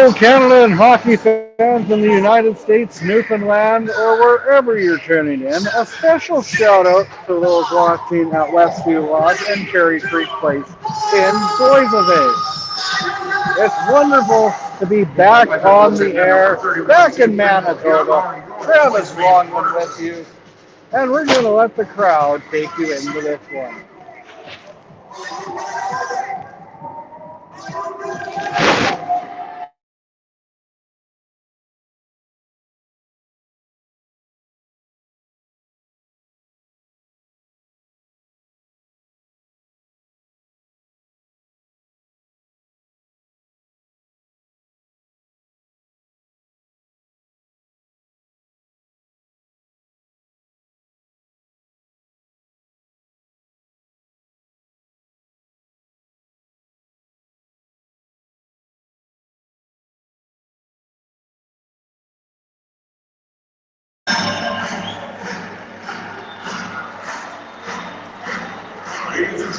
Hello, Canada and hockey fans in the United States, Newfoundland, or wherever you're tuning in. A special shout out to those watching at Westview Lodge and Cherry Creek Place in Boissevain. It's wonderful to be back on the air, back in Manitoba. Travis Longman with you, and we're going to let the crowd take you into this one.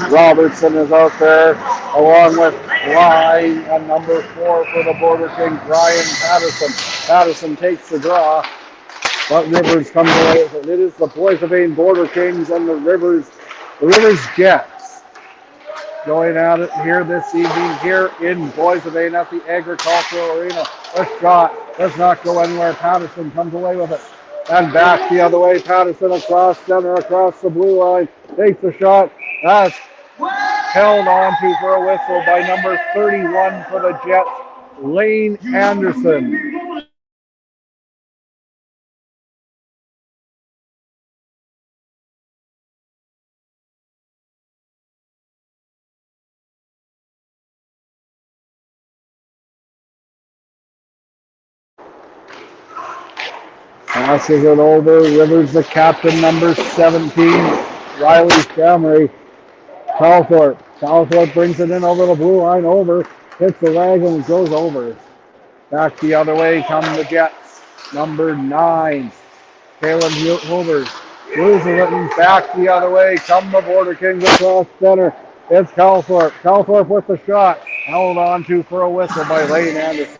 Robertson is out there, along with line and number 4 for the Border Kings, Ryan Patterson. Patterson takes the draw, but Rivers comes away with it. It is the Boissevain Border Kings and the Rivers Jets going at it here this evening here in Boissevain at the Agricultural Arena. A shot does not go anywhere. Patterson comes away with it. And back the other way. Patterson across center, across the blue line. Takes the shot. That's held on to for a whistle by number 31 for the Jets, Lane Anderson. Passes it over. Rivers, the captain, number 17, Riley Shamry. Calthorpe. Calthorpe brings it in over the blue line, over. Hits the leg and it goes over. Back the other way come the Jets. Number 9, Kalen Hoover. Loses it and back the other way. Come the Border Kings across center. It's Calthorpe. Calthorpe with the shot. Held on to for a whistle by Lane Anderson.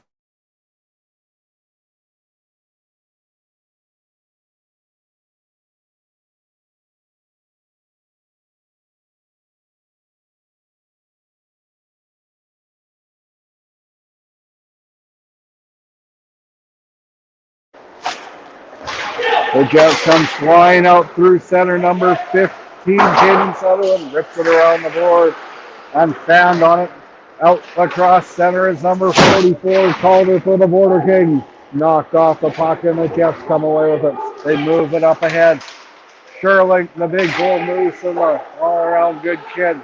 The Jets comes flying out through center, number 15, Jaden Sutherland, rips it around the board and fanned on it. Out across center is number 44, Calder for the Border Kings. Knocked off the puck and the Jets come away with it. They move it up ahead. Sherling, the big bull moose and the all-around good kid.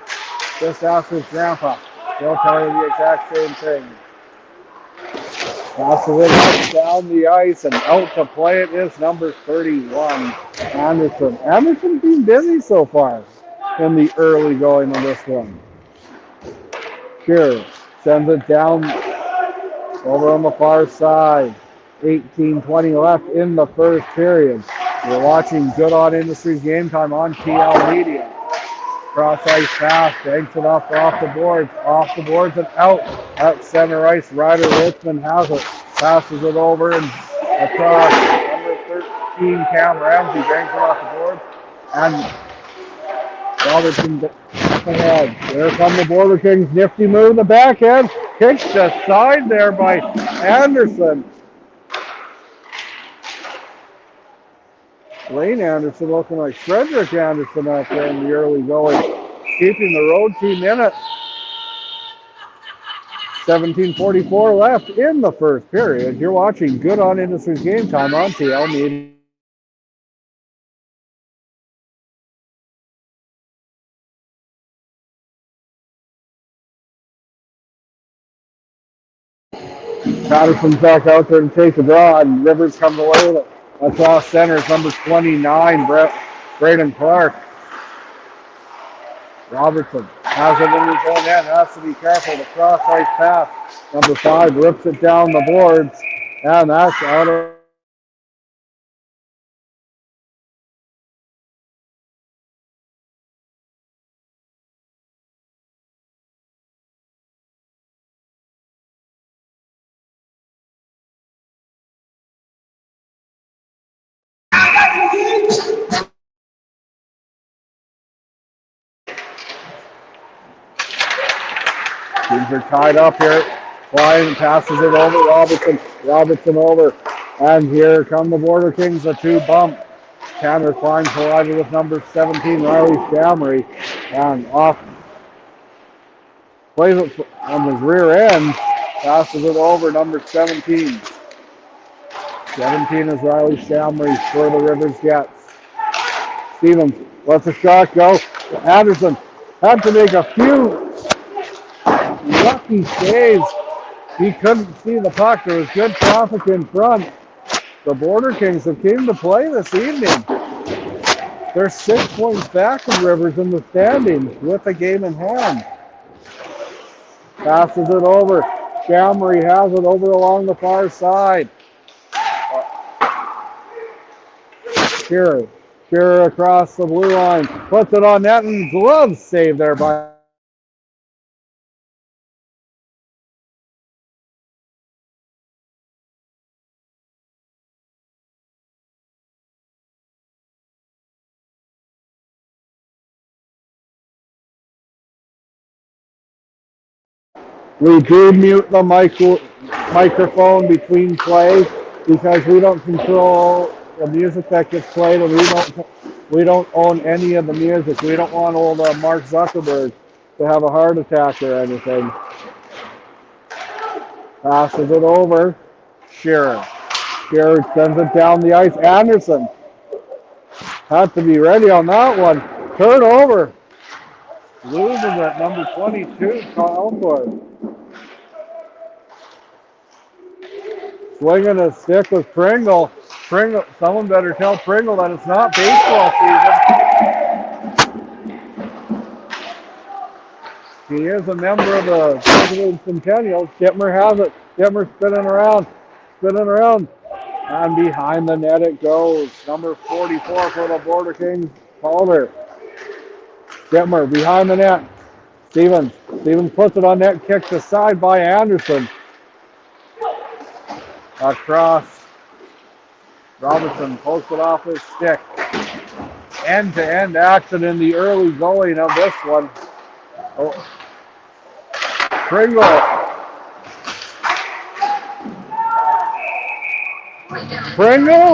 Just ask his grandpa. He'll tell you the exact same thing. Passes it up down the ice and out to play it is number 31, Anderson. Anderson's been busy so far in the early going of this one. Sure, sends it down over on the far side. 18-20 left in the first period. You're watching Good On Industries Game Time on Thhl Media. Cross ice pass, banks it off the boards and out at center ice. Ryder Richmond has it, passes it over and across. Number 13, Cam Ramsey banks it off the board, and Robertson up ahead. There come the Border Kings, nifty move in the backhand, kicked aside there by Anderson. Lane Anderson looking like Frederick Anderson out there in the early going, keeping the road team in it. 17:44 left in the first period. You're watching Good On Industries Game Time on Thhl Media. Patterson's back out there to take the draw, and Rivers comes away with it. Across center is number 29, Braden Clark. Robertson has it in his own end, has to be careful. The cross ice pass. Number 5 rips it down the boards, and that's out of Teams are tied up here. Klein passes it over. Robertson over. And here come the Border Kings, a two bump. Tanner Klein collided with number 17, Riley Shamry. And off. Plays it on the rear end. Passes it over, number 17. 17 is Riley Shamry for the Rivers Jets. Stevens lets a shot go. Anderson had to make a few lucky saves. He couldn't see the puck. There was good traffic in front. The Border Kings have came to play this evening. They're 6 points back of Rivers in the standings with the game in hand. Passes it over. Shamry has it over along the far side. Shearer across the blue line. Puts it on net and glove save there by we do mute the microphone between plays because we don't control the music that gets played, and we don't own any of the music. We don't want old Mark Zuckerberg to have a heart attack or anything. Passes it over. Shearer sends it down the ice. Anderson had to be ready on that one. Turnover. Loses at number 22, Kyle Ford. Swinging a stick with Pringle. Someone better tell Pringle that it's not baseball season. He is a member of the President's Centennial. Dittmer has it. Dittmer spinning around. And behind the net it goes. Number 44 for the Border Kings, Calder. Dittmer behind the net. Stevens puts it on net, kicked aside by Anderson. Across. Robertson posted off his stick. End-to-end action in the early going of this one. Oh. Pringle,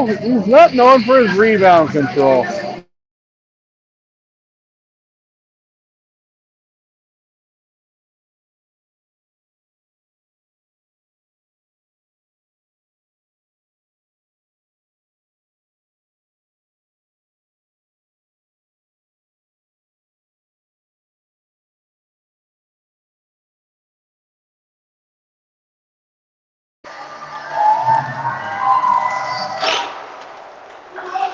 he's not known for his rebound control.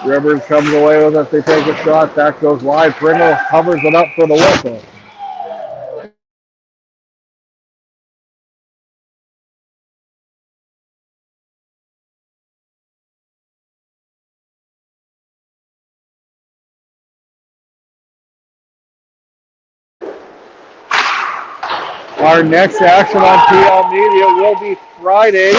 Rivers comes away with it. They take a shot. That goes wide. Pringle covers it up for the whistle. Our next action on Thhl Media will be Friday,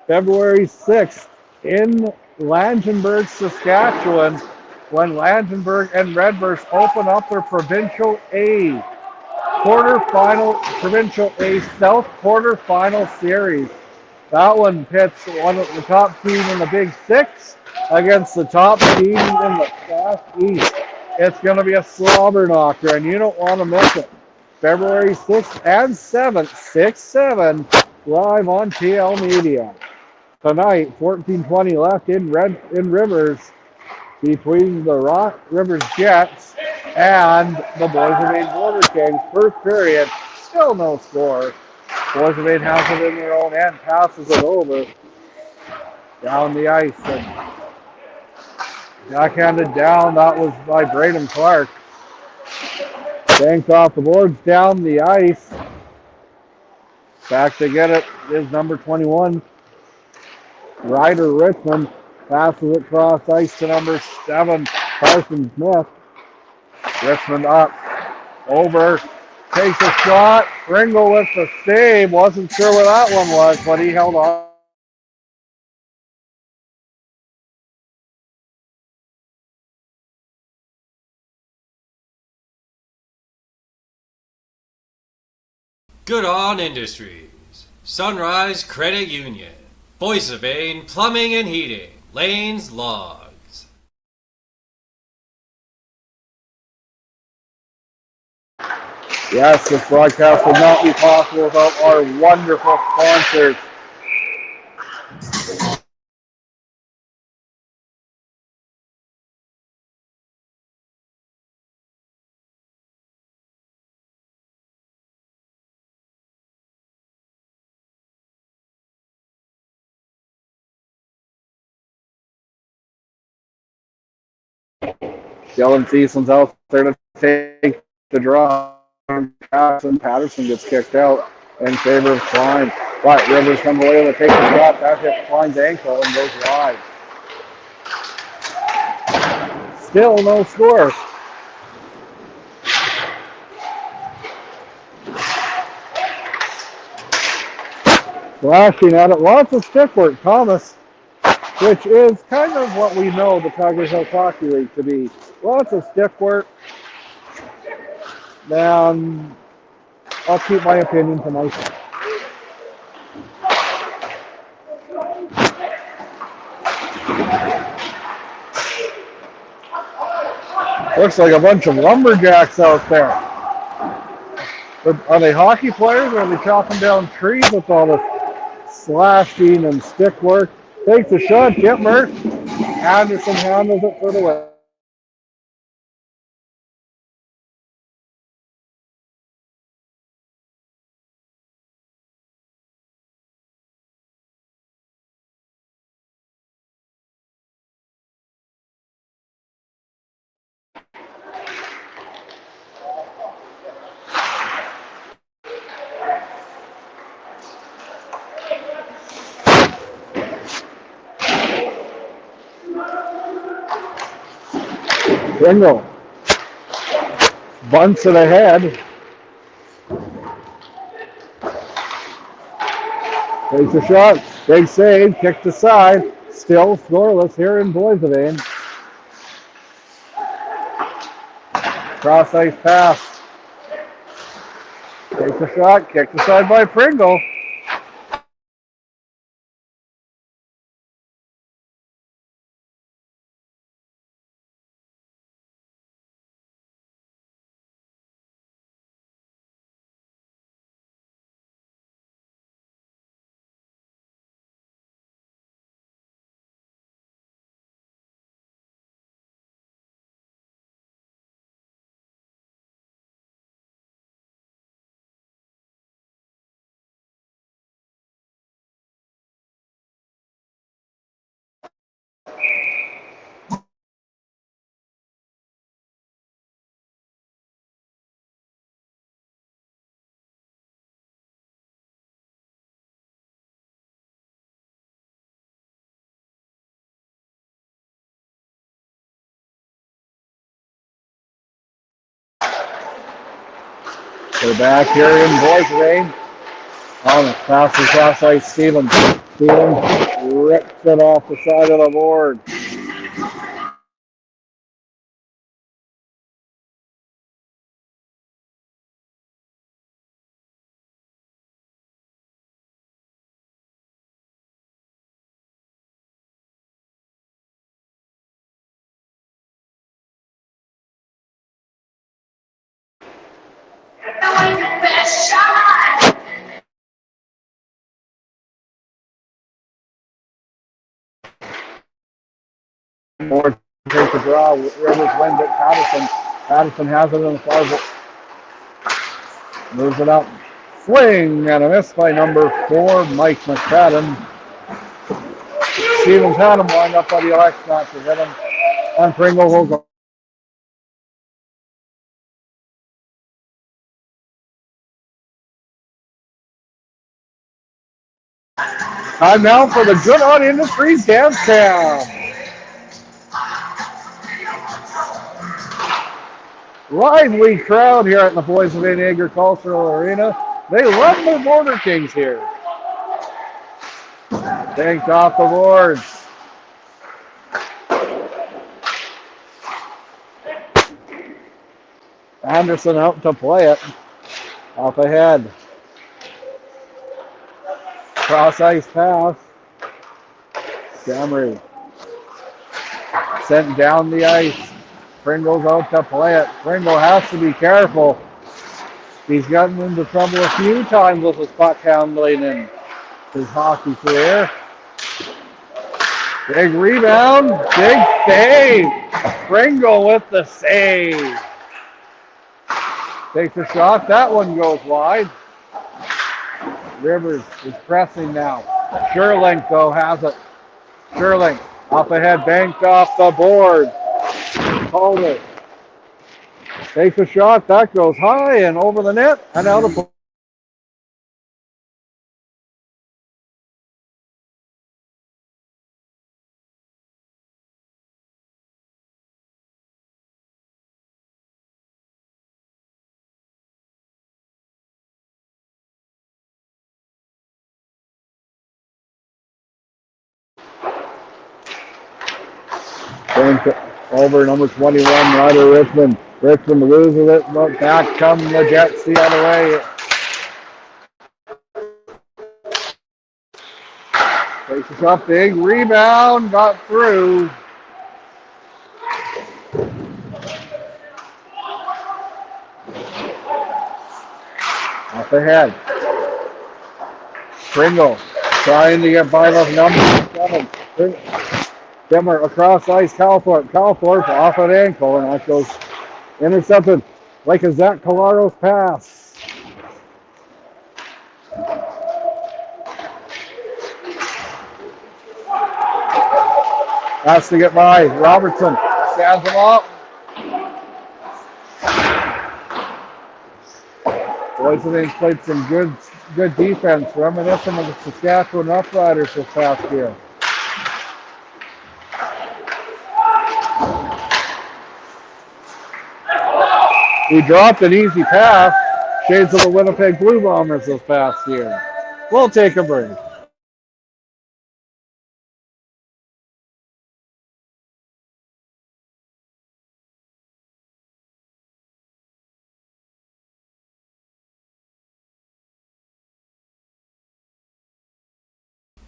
February 6th in Langenburg, Saskatchewan, when Langenburg and Redburst open up their Provincial A South quarterfinal series. That one pits one of the top team in the Big Six against the top team in the Southeast. It's going to be a slobber knocker, and you don't want to miss it. February 6th and 7th, 6-7, live on Thhl Media. Tonight, 14:20 left in Rivers between the Rivers Jets and the Boissevain Border Kings. First period, still no score. Boissevain has it in their own end, passes it over down the ice, and backhanded down. That was by Braden Clark. Banked off the boards down the ice. Back to get it is number 21, Ryder Richmond. Passes it across ice to number 7, Carson Smith. Richmond up, over, takes a shot. Pringle with the save. Wasn't sure where that one was, but he held on. Good On Industries, Sunrise Credit Union, Boissevain Plumbing and Heating, Lanes Logs. Yes, this broadcast would not be possible without our wonderful sponsors. Dylan Thiesen's out there to take the draw. Patterson gets kicked out in favor of Klein. But Rivers comes away to take the shot. That hits Klein's ankle and goes wide. Still no score. Flashing at it. Lots of stick work, Thomas, which is kind of what we know the Tiger Hill Hockey League to be. Lots of stick work. And I'll keep my opinion to myself. Looks like a bunch of lumberjacks out there. But are they hockey players or are they chopping down trees with all this slashing and stick work? Takes a shot, Kitmer. Anderson handles it for the win. Pringle bunts it ahead. Takes a shot. Big save. Kicked aside. Still scoreless here in Boissevain. Cross ice pass. Takes a shot. Kicked aside by Pringle. They're back here in Boissevain. On a pass across ice, Stevens. Stevens rips it off the side of the board. Best shot! Moore takes a draw. Rivers wins it. Patterson. Patterson has it in the far board. Moves it up. Swing and a miss by number 4, Mike McFadden. Stevens had him lined up, but he elects not to hit him. And Pringle will go. Time now for the Good On Industries Dance Cam. Lively crowd here at the Boissevain Agricultural Arena. They love their Border Kings here. Tanked off the boards. Anderson out to play it. Up ahead. Cross ice pass. Camry sent down the ice. Pringle's out to play it. Pringle has to be careful. He's gotten into trouble a few times with his puck handling in his hockey career. Big rebound, big save. Pringle with the save. Takes a shot, that one goes wide. Rivers is pressing now. Sherling though has it. Sherling up ahead, banked off the board. Hold it. Takes a shot, that goes high and over the net and out of play. Over number 21, Ryder Richmond. Richmond loses it, but back come the Jets the other way. Takes a shot, big rebound, got through. Up ahead. Pringle trying to get by those number 7. Dimmer across ice, Calthorpe. Calthorpe off an ankle, and that goes intercepted like a Zach Colaro's pass. Has to get by. Robertson stands him up. Boissevain played some good defense, reminiscent of the Saskatchewan Roughriders this past year. He dropped an easy pass. Shades of the Winnipeg Blue Bombers this past year. We'll take a break.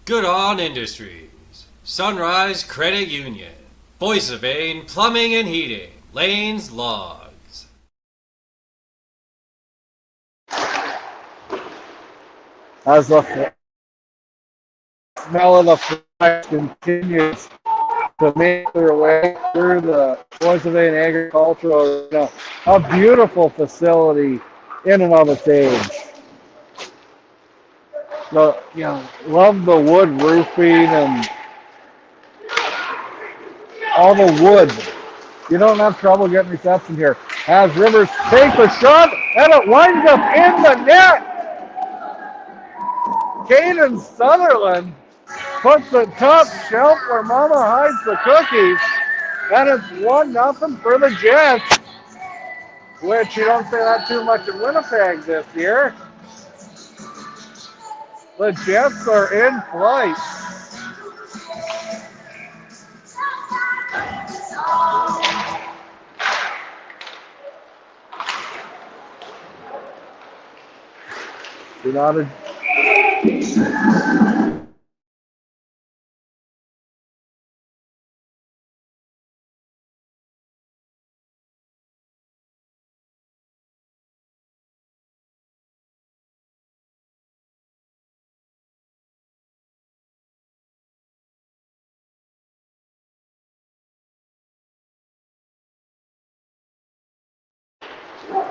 Good On Industries, Sunrise Credit Union, Boissevain Plumbing and Heating, Lanes Logs. As the smell of the fries continues to make their way through the Boissevain Agricultural Arena, a beautiful facility in and of its age. Love the wood roofing and all the wood. You don't have trouble getting reception here. As Rivers takes a shot and it winds up in the net. Caden Sutherland puts the top shelf where Mama hides the cookies, and it's 1-0 for the Jets, which you don't say that too much in Winnipeg this year. The Jets are in flight.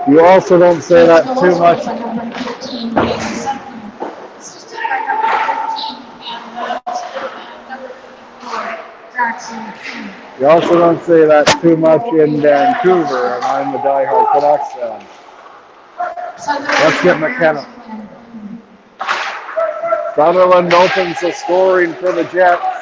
You also don't say that too much. You also don't say that too much in Vancouver, and I'm a diehard Canucks fan. Let's get McKenna. Sutherland opens the scoring for the Jets.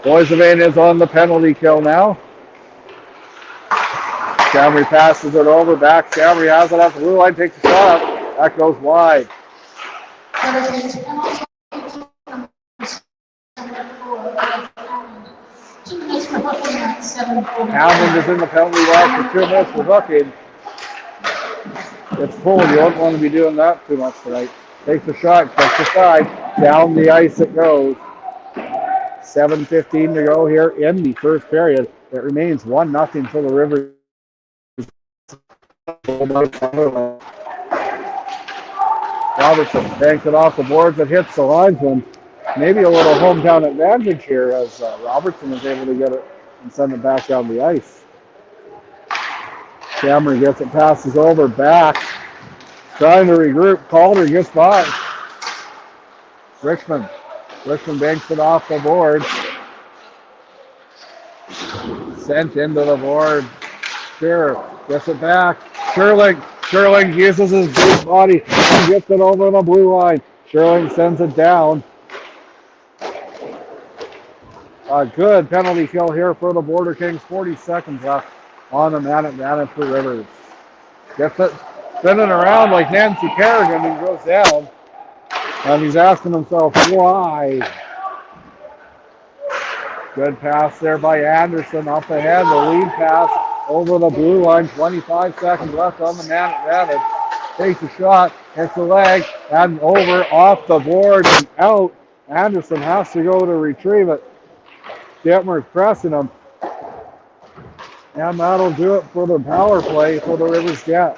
Boissevain is on the penalty kill now. Camry passes it over, back. Camry has it at the blue line, takes a shot. That goes wide. Hamlin is in the penalty box for 2 minutes for hooking. It's pulled. You don't want to be doing that too much tonight. Takes a shot, gets the side. Down the ice it goes. 7:15 to go here in the first period. It remains 1-0 for the Rivers. Robertson banks it off the boards and hits the linesman. Maybe a little hometown advantage here as Robertson is able to get it and send it back down the ice. Cameron gets it, passes over, back. Trying to regroup. Calder gets by. Richmond banks it off the board. Sent into the board. Shearer gets it back. Sherling uses his big body and gets it over the blue line. Sherling sends it down. A good penalty kill here for the Border Kings. 40 seconds left on the man advantage for Rivers. Gets it spinning around like Nancy Kerrigan and goes down. And he's asking himself why. Good pass there by Anderson up ahead. The lead pass over the blue line. 25 seconds left on the man advantage. Takes a shot, hits the leg, and over off the board and out. Anderson has to go to retrieve it. Detmer's pressing him. And that'll do it for the power play for the Rivers Jet.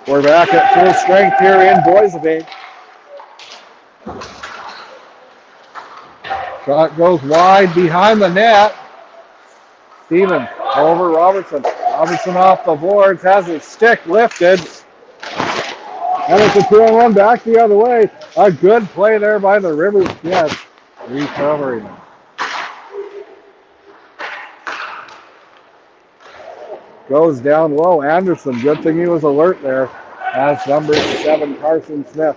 We're back at full strength here in Boissevain. Shot goes wide behind the net. Steven over Robertson. Robertson off the boards, has his stick lifted. And it's a 2-on-1 back the other way. A good play there by the Rivers Jets. Recovering. Goes down low. Anderson, good thing he was alert there. As number 7, Carson Smith.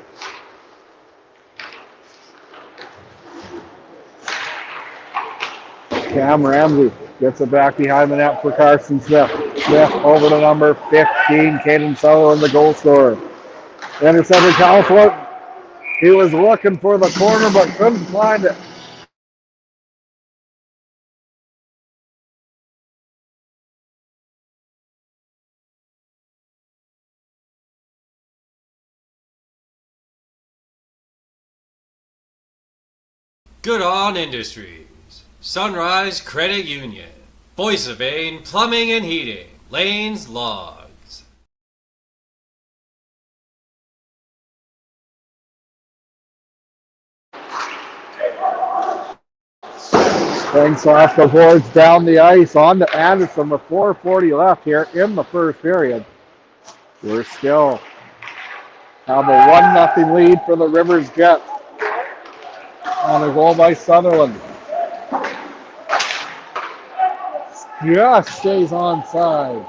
Cam Ramsey gets it back behind the net for Carson Smith. Smith over to number 15, Caden Sutherland, the goal scorer. Intercepted Calfort. He was looking for the corner but couldn't find it. Good On Industries, Sunrise Credit Union, Boissevain Plumbing and Heating, Lanes Logs. Thanks off the boards down the ice on to Anderson with 4:40 left here in the first period. We're still have a 1-0 lead for the Rivers Jets. On a goal by Sutherland. Just stays onside.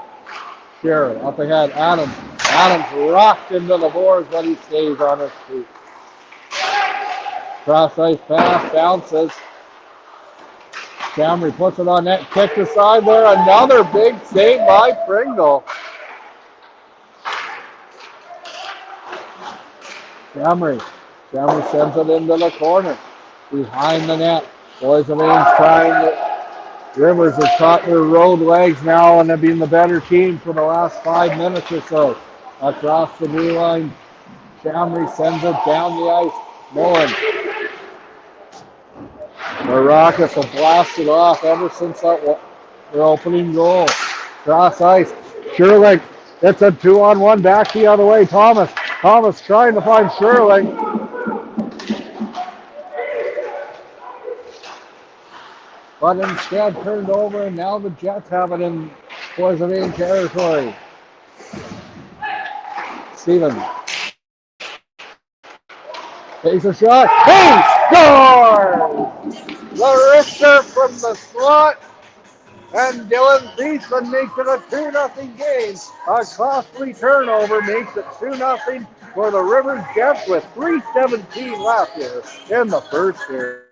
Sure, up ahead, Adams. Adams rocked into the boards, but he stays on his feet. Cross ice pass, bounces. Camry puts it on net, kicked aside there. Another big save by Pringle. Camry sends it into the corner. Behind the net. Boissevain's trying to. Rivers has caught their road legs now and have been the better team for the last 5 minutes or so. Across the blue line. Camry sends it down the ice. Mullen. The Rockets have blasted off ever since their opening goal. Cross ice. Sherling. It's a 2-on-1 back the other way. Thomas trying to find Sherling. But instead turned over, and now the Jets have it in Boissevain territory. Steven takes a shot. He scores! The Richter from the slot And Dylan Thiessen makes it a 2-0 game. A costly turnover makes it 2-0 for the Rivers Jets with 3:17 left here in the first period.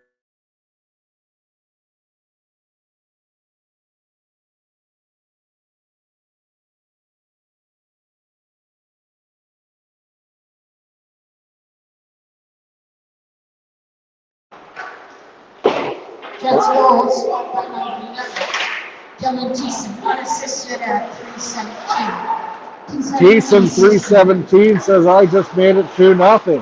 Jets goals scored by number 11. Dylan Thiessen, one assisted at 3:17. Thiessen 3:17 says, I just made it 2-0.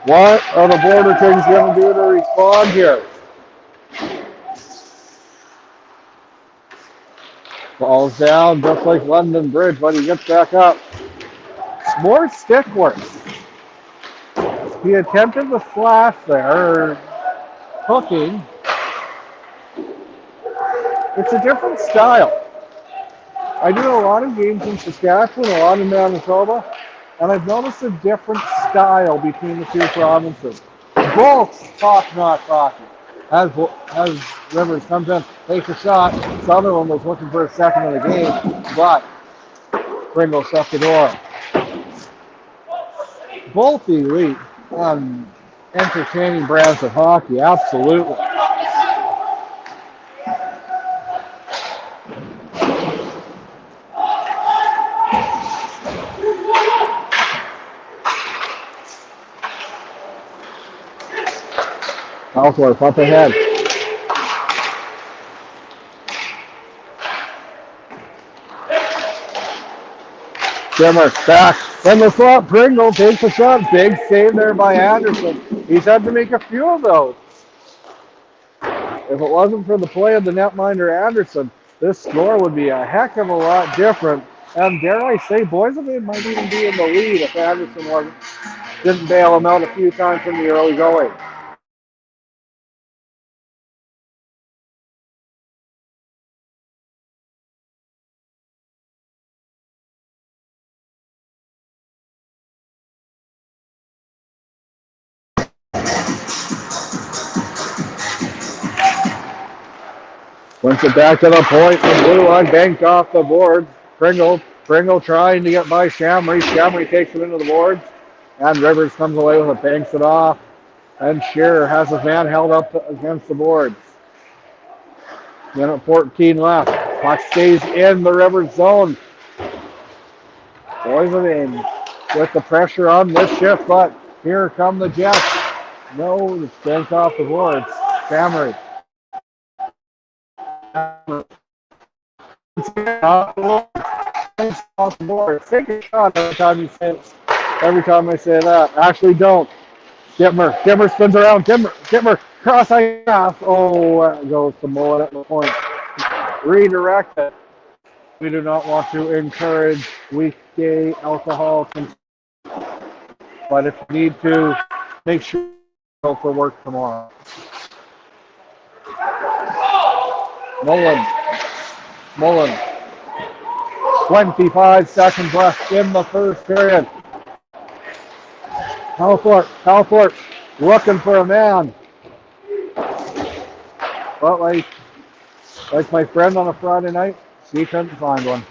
What are the Border Kings going to do to respond here? Falls down just like London Bridge, but he gets back up. More stick work. He attempted the slash there, hooking. It's a different style. I do a lot of games in Saskatchewan, a lot in Manitoba, and I've noticed a different style between the two provinces. Both top-notch hockey. As Rivers comes in, takes a shot. Sutherland was looking for a second in the game, but Pringle shut the door. Both elite and entertaining brands of hockey, absolutely. Ellsworth up ahead. Shimmer back in the slot. Pringle takes a shot. Big save there by Anderson. He's had to make a few of those. If it wasn't for the play of the netminder Anderson, this score would be a heck of a lot different. And dare I say, Boissevain might even be in the lead if Anderson didn't bail him out a few times from the early going. Once it back to the point, the blue line banked off the board. Pringle trying to get by Shamry. Shamry takes it into the boards, and Rivers comes away with it, banks it off. And Shearer has his man held up against the boards. Minute 14 left. Puck stays in the Rivers zone. Boissevain with the pressure on this shift, but here come the Jets. No, it's banked off the boards. Shamry. Off the board. Take a shot every time I say that. Actually, don't. Dimmer spins around. Dimmer cross ice pass. Oh, goes to Mullen at the point. Redirected. We do not want to encourage weekday alcohol consumption, but if you need to, make sure you go for work tomorrow. Mullen. 25 seconds left in the first period. Halford looking for a man. But like my friend on a Friday night, she couldn't find one.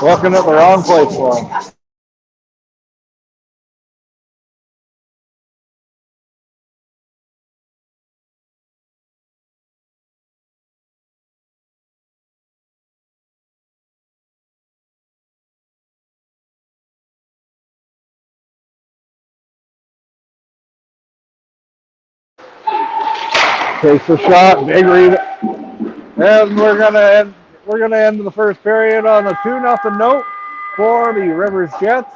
Looking at the wrong place for him. Takes a shot, big read, and we're gonna end the first period on a 2-0 note for the Rivers Jets.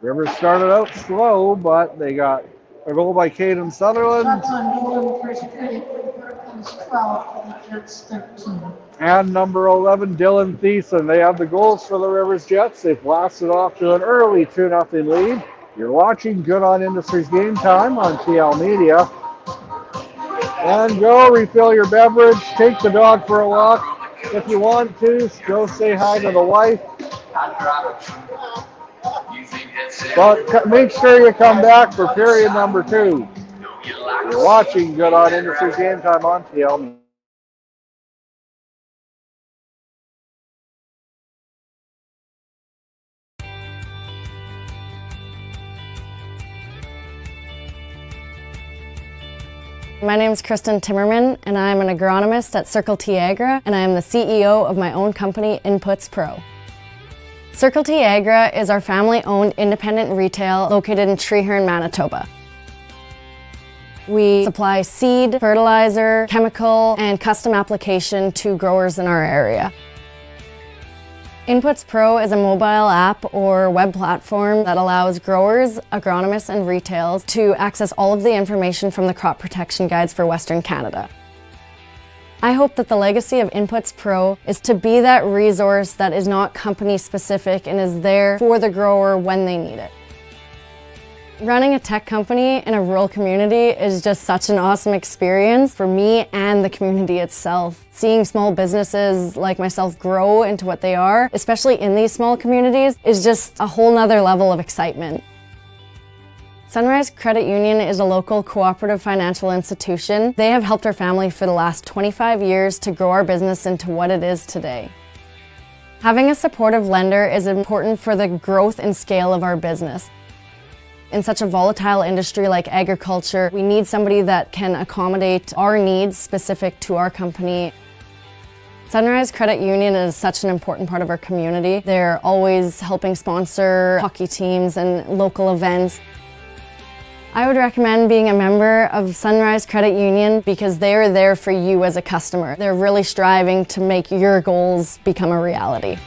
Rivers started out slow, but they got a goal by Caden Sutherland. Shots on goal in the first period for the Hurricanes 12, for the Jets 13. And number 11, Dylan Thiessen. They have the goals for the Rivers Jets. They blasted off to an early 2-0 lead. You're watching Good On Industries Game Time on Thhl Media. And go refill your beverage. Take the dog for a walk. If you want to, go say hi to the wife. But make sure you come back for period number 2. You're watching Good on Industry Game Time on Thhl. My name is Kristen Timmerman, and I'm an agronomist at Thhl, and I am the CEO of my own company, Inputs Pro. Thhl is our family-owned independent retail located in Treherne, Manitoba. We supply seed, fertilizer, chemical, and custom application to growers in our area. Inputs Pro is a mobile app or web platform that allows growers, agronomists, and retails to access all of the information from the crop protection guides for Western Canada. I hope that the legacy of Inputs Pro is to be that resource that is not company specific and is there for the grower when they need it. Running a tech company in a rural community is just such an awesome experience for me and the community itself. Seeing small businesses like myself grow into what they are, especially in these small communities, is just a whole nother level of excitement. Sunrise Credit Union is a local cooperative financial institution. They have helped our family for the last 25 years to grow our business into what it is today. Having a supportive lender is important for the growth and scale of our business. In such a volatile industry like agriculture, we need somebody that can accommodate our needs specific to our company. Sunrise Credit Union is such an important part of our community. They're always helping sponsor hockey teams and local events. I would recommend being a member of Sunrise Credit Union because they're there for you as a customer. They're really striving to make your goals become a reality.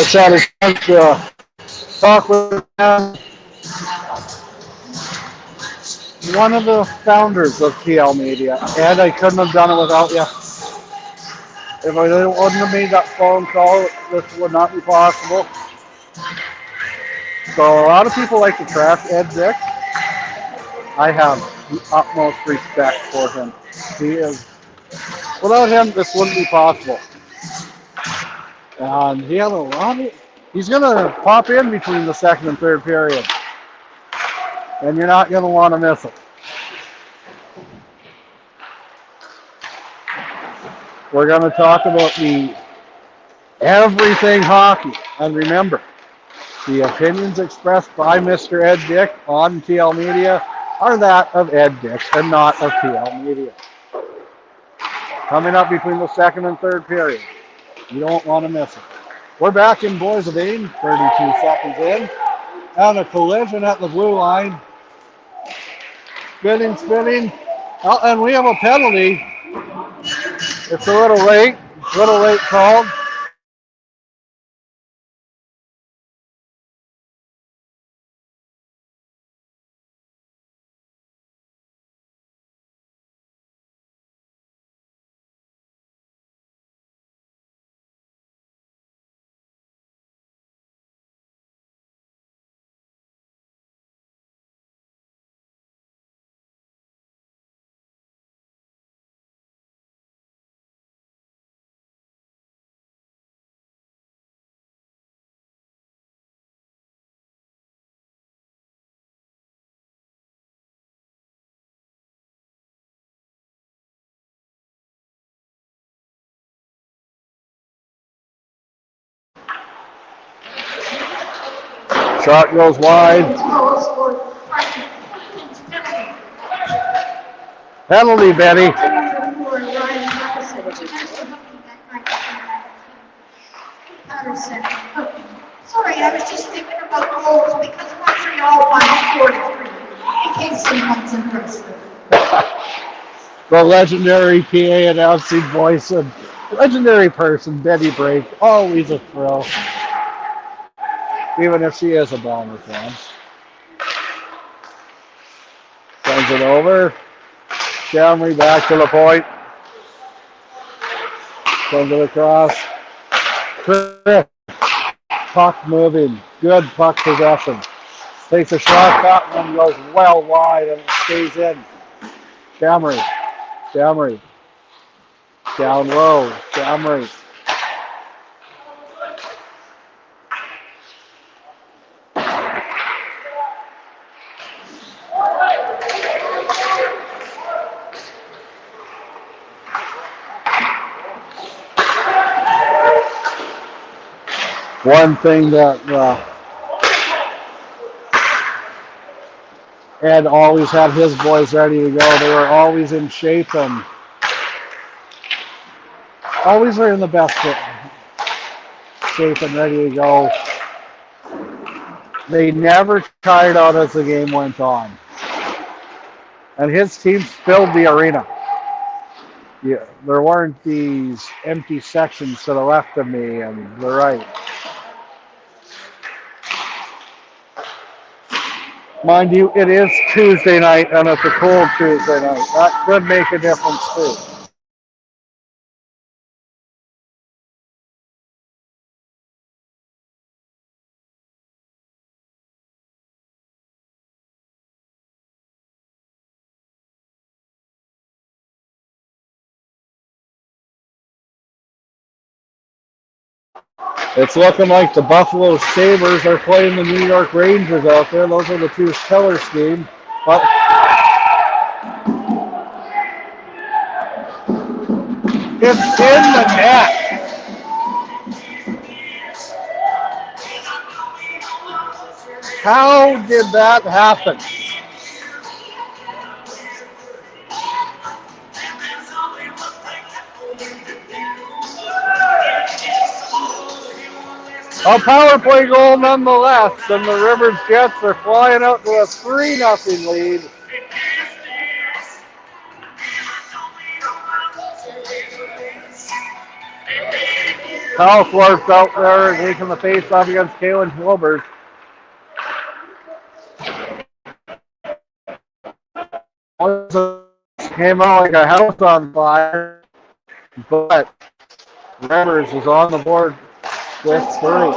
just had a chance to talk with one of the founders of Thhl Media, and I couldn't have done it without you. If I wouldn't have made that phone call, this would not be possible. So a lot of people like to trash Ed Dick. I have the utmost respect for him. He is, without him, this wouldn't be possible. And he had a lot of, he's going to pop in between the second and third period. And you're not going to want to miss it. We're going to talk about the everything hockey. And remember, the opinions expressed by Mr. Ed Dick on Thhl Media are that of Ed Dick and not of Thhl Media. Coming up between the second and third period. You don't want to miss it. We're back in Boissevain, 32 seconds in. And a collision at the blue line. Spinning. Oh, and we have a penalty. It's a little late called. Shot goes wide. Penalty, Betty. Sorry, I was just thinking about goals because Montreal won 4-3. In case someone's interested. The legendary PA announcing voice and legendary person, Betty Brake. Always a thrill. Even if she is a Bomber fan. Sends it over. Camry back to the point. Sends it across. Puck moving. Good puck possession. Takes a shot. That one goes well wide and it stays in. Camry. Down low. Camry. One thing that Ed always had his boys ready to go. They were always in shape and always are in the best shape and ready to go. They never tired out as the game went on. And his team filled the arena. Yeah, there weren't these empty sections to the left of me and the right. Mind you, it is Tuesday night, and it's a cold Tuesday night. That could make a difference, too. It's looking like the Buffalo Sabres are playing the New York Rangers out there. Those are the two killer schemes. But it's in the net. How did that happen? A power play goal nonetheless, and the Rivers Jets are flying out to a 3-0 lead. Houseworks out there taking the face off against Kaylin Schwilbers. Came out like a house on fire, but Rivers is on the board with 3.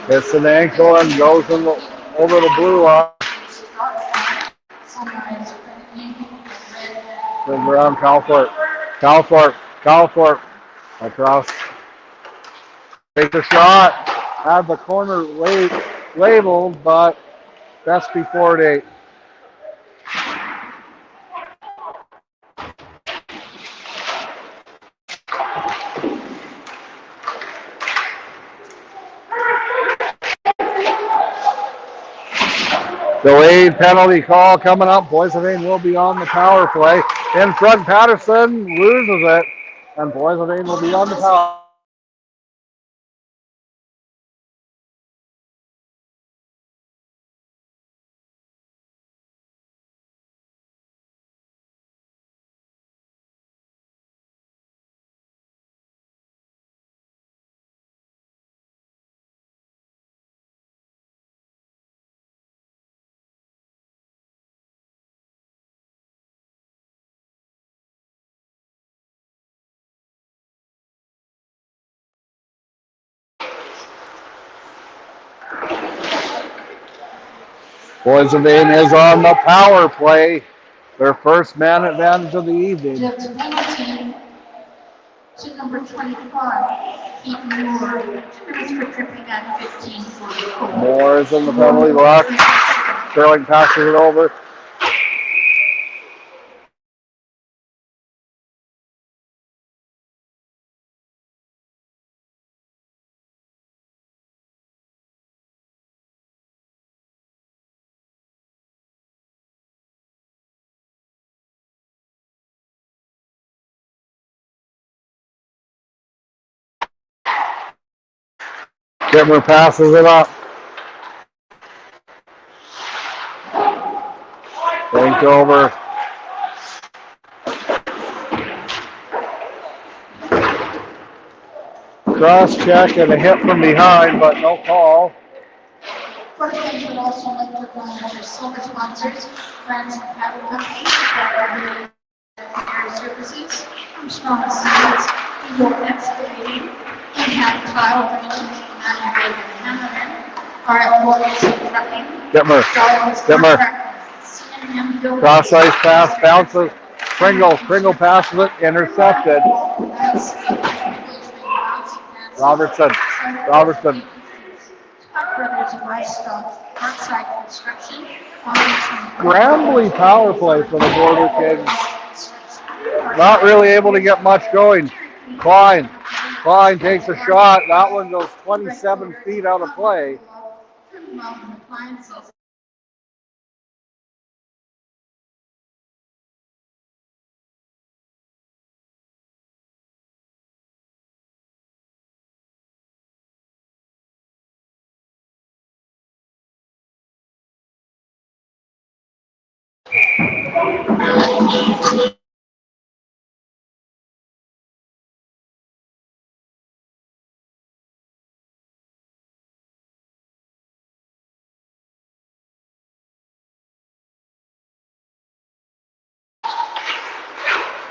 It's an ankle and goes over the blue line. Turns around Calthorpe across. Takes a shot. Had the corner labeled, but best before date. Delayed penalty call coming up. Boissevain will be on the power play. In front, Patterson loses it, and Boissevain will be on the power. Boissevain is on the power play. Their first man advantage of the evening. To number 25, Keaton Moore. 2 minutes for tripping at 15:44. Moore is in the penalty box. Sterling passes it over. Gitmer passes it up. Banked over. Cross check and a hit from behind, but no call. First, I would also like to acknowledge our silver sponsors, Friends and Cattle Company, for their services, Armstrong Seeds, Eagle Excavating, Impact Tile Range, and Hammerman, our Morgan Trucking, Gitmer. Cross ice pass, bounces. Pringle passes it, intercepted. Robertson. Grambly power play for the Border Kings. Not really able to get much going. Klein takes a shot. That one goes 27 feet out of play.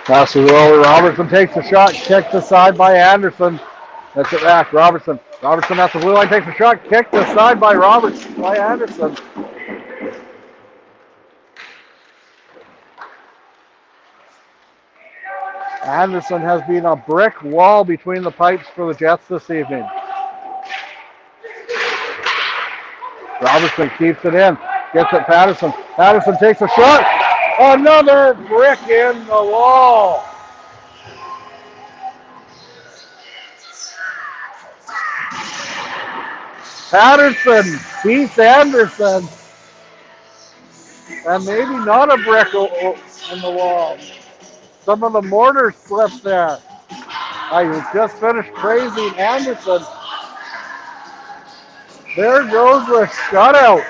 Passes it over. Robertson takes a shot. Kicked aside by Anderson. That's it back. Robertson. Robertson at the blue line takes a shot. Kicked aside by Robertson by Anderson. Anderson has been a brick wall between the pipes for the Jets this evening. Robertson keeps it in. Gets it Patterson. Patterson takes a shot. Another brick in the wall. Patterson beats Anderson. And maybe not a brick in the wall. Some of the mortar slipped there. I just finished praising Anderson. There goes the shutout.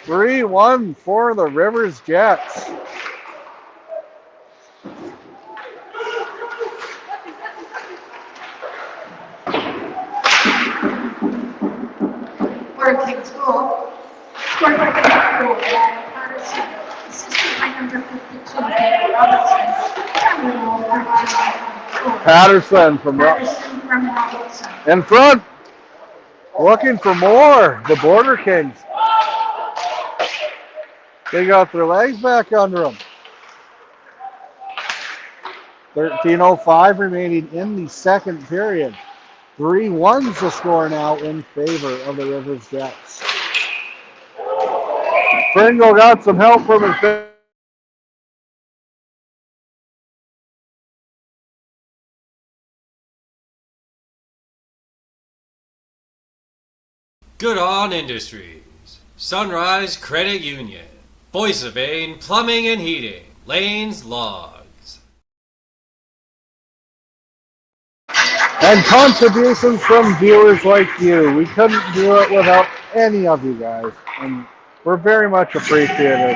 3-1 for the Rivers Jets. Word Kings goal. Scored by goal by Patterson. Assisted by number 52, David Robertson. Patterson from Robertson. In front. Looking for more. The Border Kings. They got their legs back under them. 13:05 remaining in the second period. 3-1's the score now in favor of the Rivers Jets. Pringle got some help from his Good On Industries, Sunrise Credit Union, Boissevain Plumbing and Heating, Lane's Logs. And contributions from viewers like you. We couldn't do it without any of you guys. And we're very much appreciated.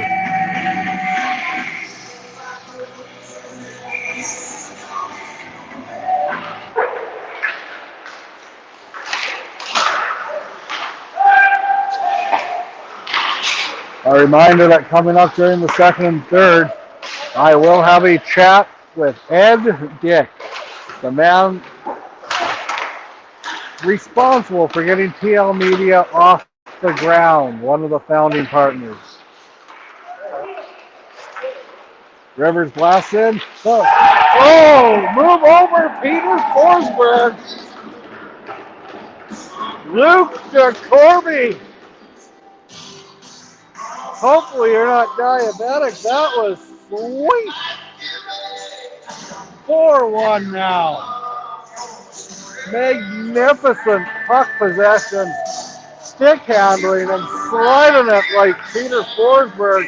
A reminder that coming up during the second and third, I will have a chat with Ed Dick, the man responsible for getting Thhl Media off the ground, one of the founding partners. Rivers blast in. Oh, move over, Peter Forsberg. Luke DeCorby. Hopefully you're not diabetic. That was sweet. 4-1 now. Magnificent puck possession, stick handling, and sliding it like Peter Forsberg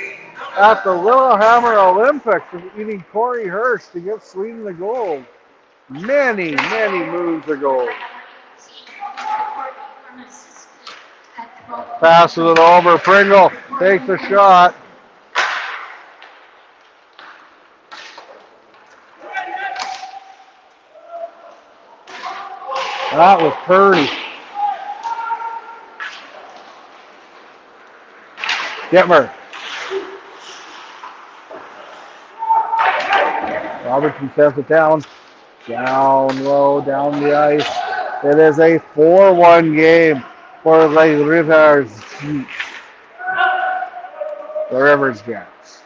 at the Lillehammer Olympics, beating Corey Hurst to give Sweden the gold many, many moons ago. Passes it over. Pringle takes a shot. That was Purdy. Getmer. Robertson sets it down. Down low, down the ice. It is a 4-1 game for the Rivers. The Rivers Jets.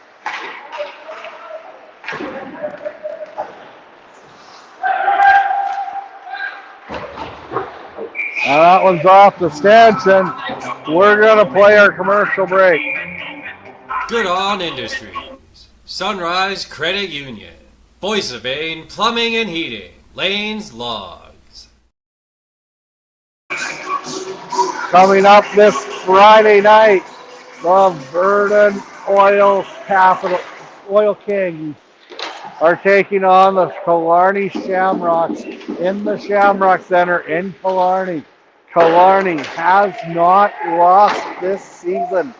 Now that one's off the stanchion. We're going to play our commercial break. Good On Industries, Sunrise Credit Union, Boissevain Plumbing and Heating, Lane's Logs. Coming up this Friday night, the Verdun Oil Kings are taking on the Killarney Shamrocks in the Shamrock Center in Killarney. Killarney has not lost this season,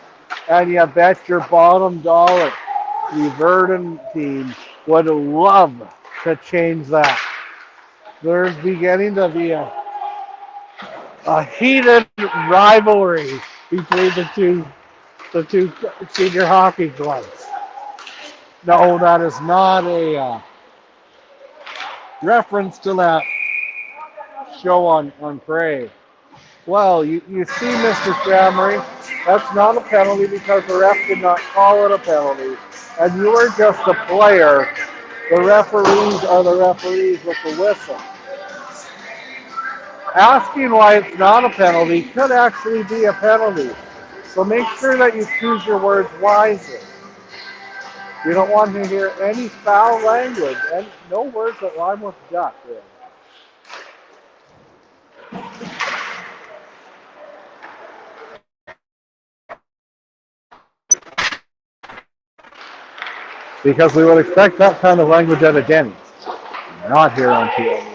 and you bet your bottom dollar the Verdun team would love to change that. There's beginning to be a heated rivalry between the two the two senior hockey clubs. No, that is not a reference to that show on Prey. Well, you see, Mr. Shamry, that's not a penalty because the ref did not call it a penalty. And you are just a player. The referees are the referees with the whistle. Asking why it's not a penalty could actually be a penalty. So make sure that you choose your words wisely. You don't want to hear any foul language and no words that rhyme with duck. Really. Because we would expect that kind of language at a Denny's, not here on Thhl.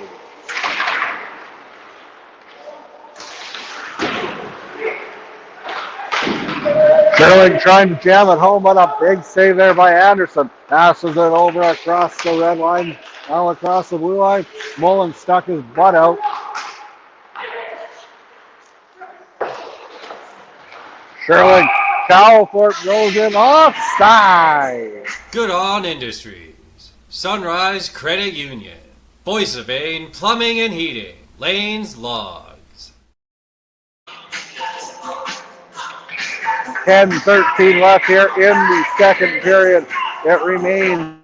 Sherling trying to jam it home, but a big save there by Anderson. Passes it over across the red line, now across the blue line. Mullen stuck his butt out. Sherling, Cowthorpe goes in offside. Good on Industries. Sunrise Credit Union. Boissevain Plumbing and Heating. Lanes Logs. 10-13 left here in the second period. It remains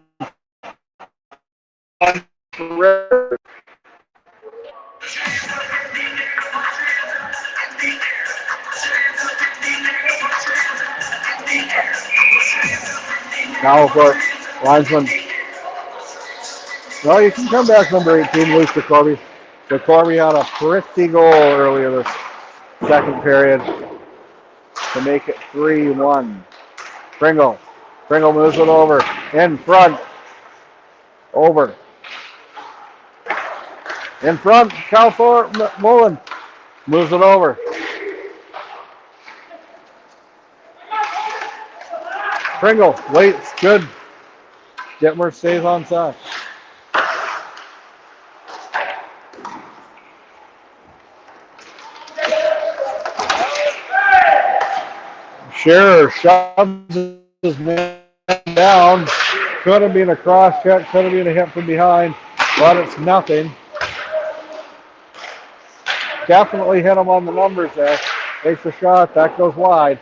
now for linesman. Well, you can come back, number 18, Luke DeCorby. DeCorby had a pretty goal earlier this second period to make it 3-1. Pringle moves it over. In front. Over. In front. Cowthorpe Mullen moves it over. Pringle waits. Good. Detmer stays on side. Scherer shoves his man down. Could have been a cross check, could have been a hit from behind, but it's nothing. Definitely hit him on the numbers there. Takes a shot, that goes wide.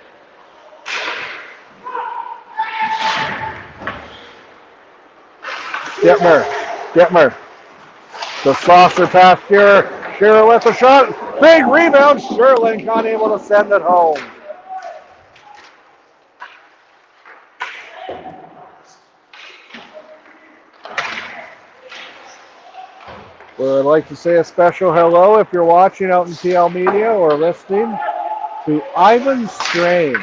Detmer. The saucer pass Scherer. Scherer with a shot. Big rebound. Sherling not able to send it home. Well, I'd like to say a special hello if you're watching out in Thhl Media or listening to Ivan Strain.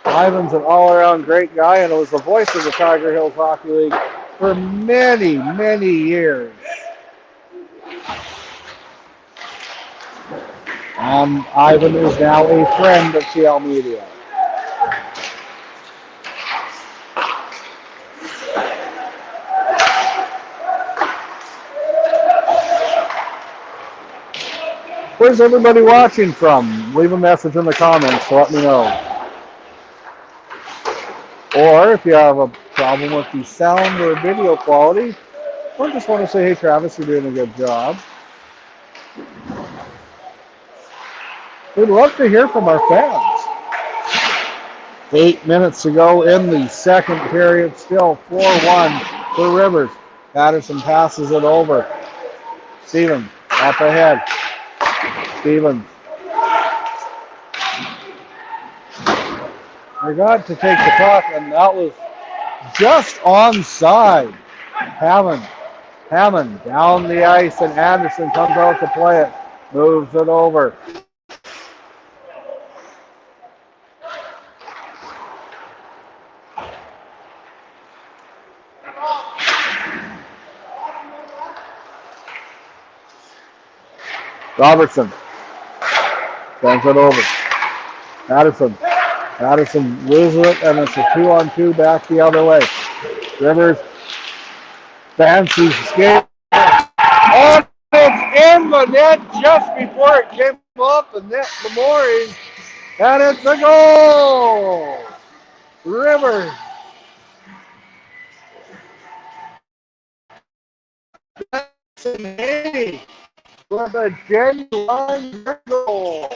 Ivan's an all-around great guy and was the voice of the Tiger Hills Hockey League for many, many years. Ivan is now a friend of Thhl Media. Where's everybody watching from? Leave a message in the comments to let me know. Or if you have a problem with the sound or video quality, or just want to say, hey Travis, you're doing a good job. We'd love to hear from our fans. 8 minutes to go in the second period, still 4-1 for Rivers. Patterson passes it over. Stevens up ahead. Stevens. Forgot to take the puck, and that was just onside. Hammond down the ice, and Anderson comes out to play it. Moves it over. Robertson sends it over. Patterson loses it, and it's a 2-on-2 back the other way. Rivers, fancy skate. Oh, it's in the net just before it came off the net. Lamore And it's a goal! Rivers. Hey, with a genuine goal.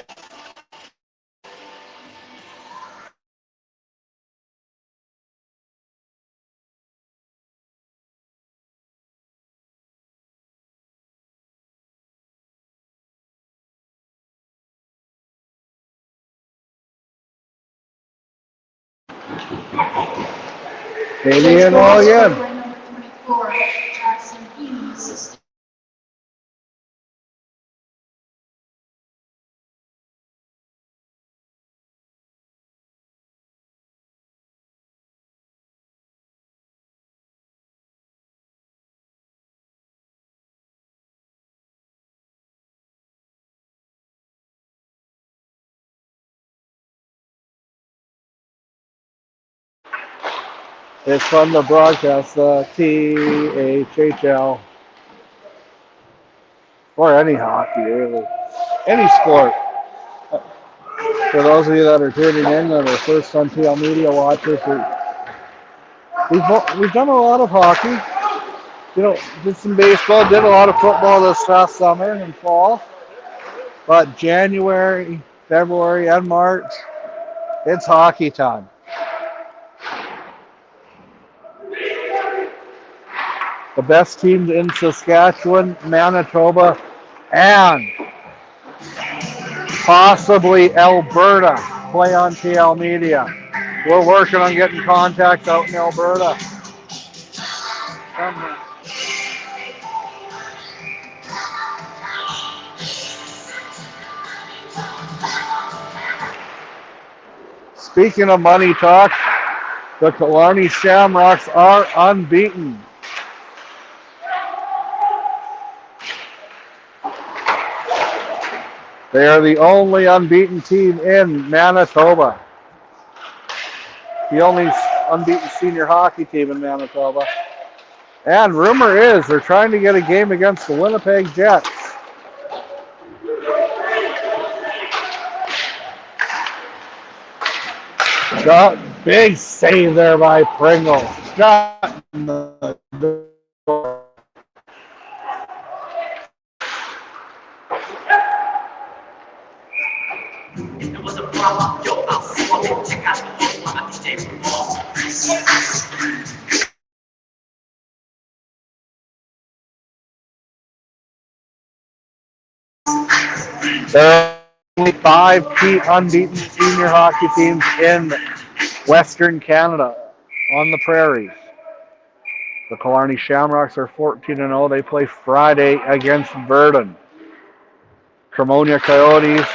Maybe in all again. Number 24, Jackson Hughes. It's fun to broadcast THL or any hockey, really, any sport. For those of you that are tuning in that are first on Thhl Media watchers, we've done a lot of hockey. You know, did some baseball, did a lot of football this past summer and fall. But January, February, and March, it's hockey time. The best teams in Saskatchewan, Manitoba, and possibly Alberta play on Thhl Media. We're working on getting contacts out in Alberta. Speaking of money talk, the Killarney Shamrocks are unbeaten. They are the only unbeaten team in Manitoba. The only unbeaten senior hockey team in Manitoba. And rumor is they're trying to get a game against the Winnipeg Jets. Got big save there by Pringle. Got in the door. There are only 5 unbeaten senior hockey teams in Western Canada on the prairies. The Killarney Shamrocks are 14-0. They play Friday against Verdun. Cremona Coyotes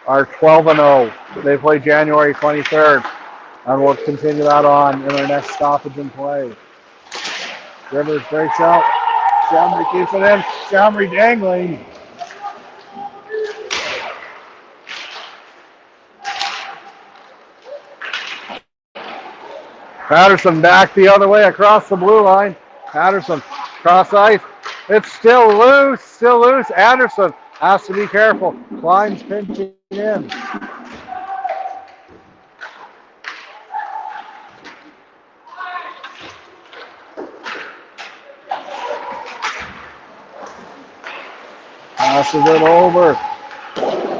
are 12-0. They play January 23rd. And we'll continue that on in our next stoppage and play. Rivers breaks out. Shamry keeps it in. Shamry dangling. Patterson back the other way across the blue line. Patterson cross ice. It's still loose, still loose. Anderson has to be careful. Klein's pinching in. Passes it over.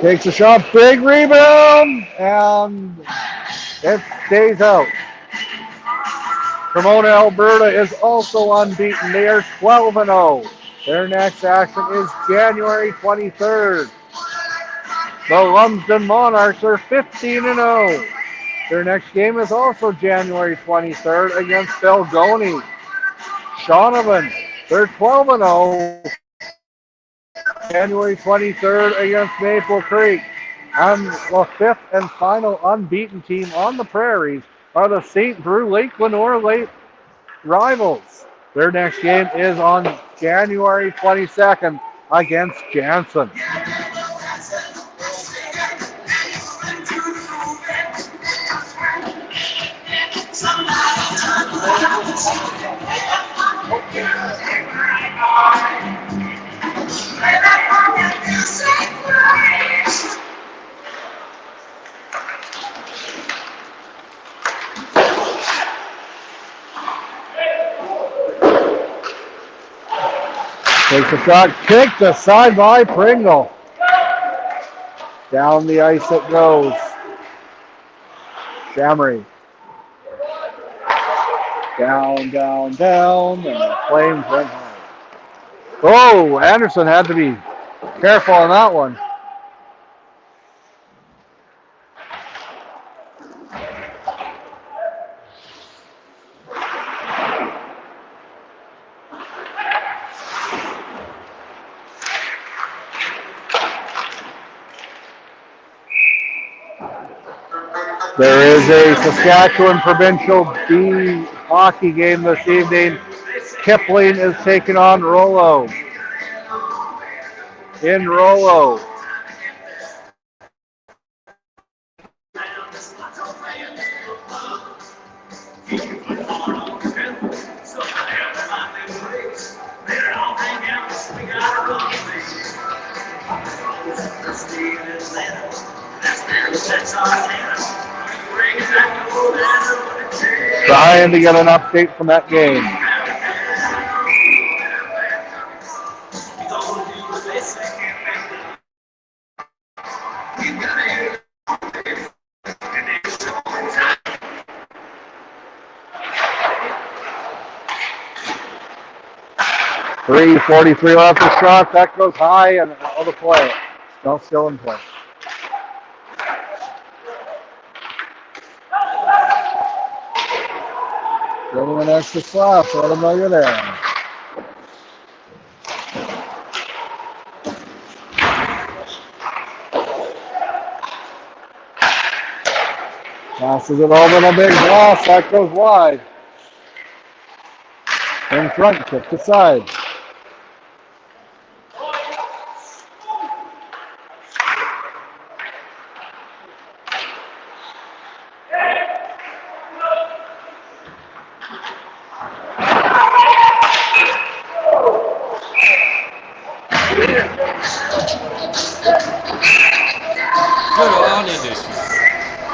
Takes a shot. Big rebound. And it stays out. Cremona, Alberta is also unbeaten. They are 12-0. Their next action is January 23rd. The Lumsden Monarchs are 15-0. Their next game is also January 23rd against Belgoni. Shaunavon, they're 12-0. January 23rd against Maple Creek. And the 5th and final unbeaten team on the prairies are the St. Drew Lake Lenore Lake Rivals. Their next game is on January 22nd against Jansen. Takes a shot, kicked aside by Pringle. Down the ice it goes. Shamry. Down, down, down, and the Flames went home. Oh, Anderson had to be careful on that one. There is a Saskatchewan Provincial B hockey game this evening. Kipling is taking on Rollo. In Rollo. Trying to get an update from that game. .3:43 left the shot. That goes high and out of play. No, still in play. Getting an extra slap. Let him know you're there. Passes it over the big glass. That goes wide. In front, kicked aside.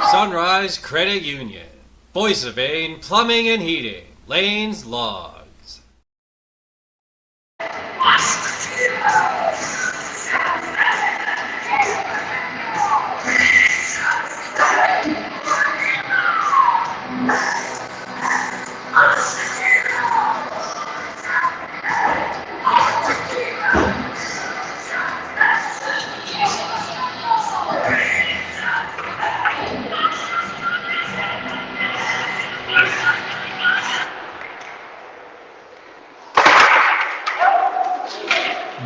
Sunrise Credit Union, Boissevain Plumbing and Heating, Lanes Logs.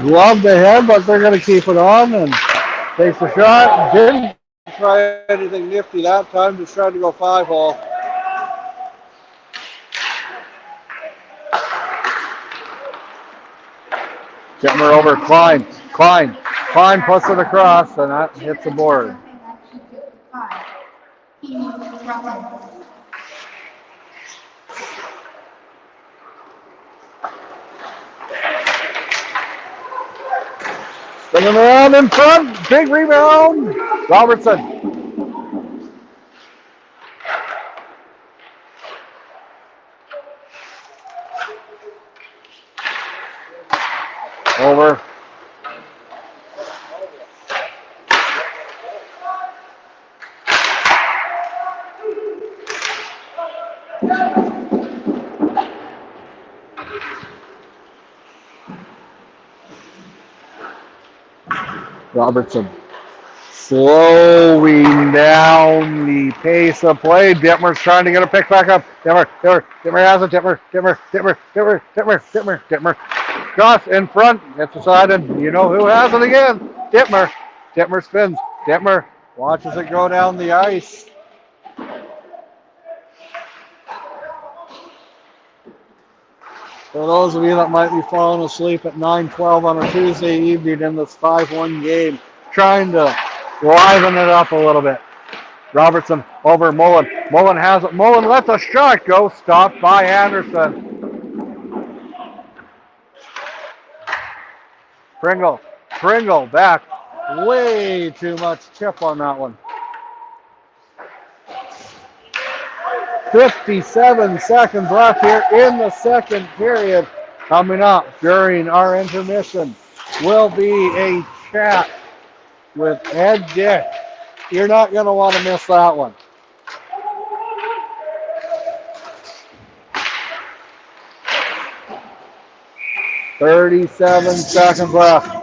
Gloved ahead, but they're going to keep it on and takes the shot. Didn't try anything nifty that time, just tried to go 5-hole. Getmer over Klein. Klein puts it across, and that hits the board. Spinning around in front, big rebound. Robertson. Over. Robertson slowing down the pace of play. Dittmer's trying to get a pick back up. Dittmer has it. Dittmer. Cross in front. Gets decided. You know who has it again? Dittmer. Dittmer spins. Dittmer watches it go down the ice. For those of you that might be falling asleep at 9:12 on a Tuesday evening in this 5-1 game, trying to liven it up a little bit. Robertson over Mullen. Mullen has it. Mullen lets a shot go. Stopped by Anderson. Pringle back. Way too much chip on that one. 57 seconds left here in the second period. Coming up during our intermission will be a chat with Ed Dick. You're not going to want to miss that one. "37 seconds left.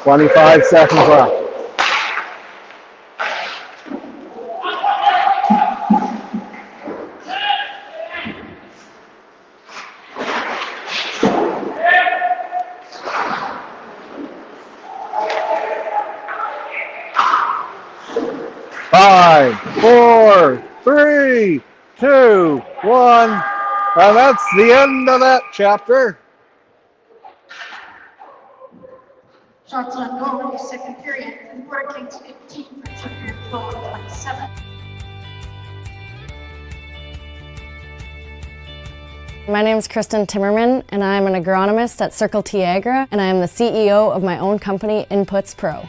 "25 seconds left. Five, four, three, two, one. And that's the end of that chapter. Shots on goal in the second period. The Border Kings 15 for junior 12-27. My name is Kristen Timmerman, and I'm an agronomist at Thhl Agra, and I am the CEO of my own company, Inputs Pro.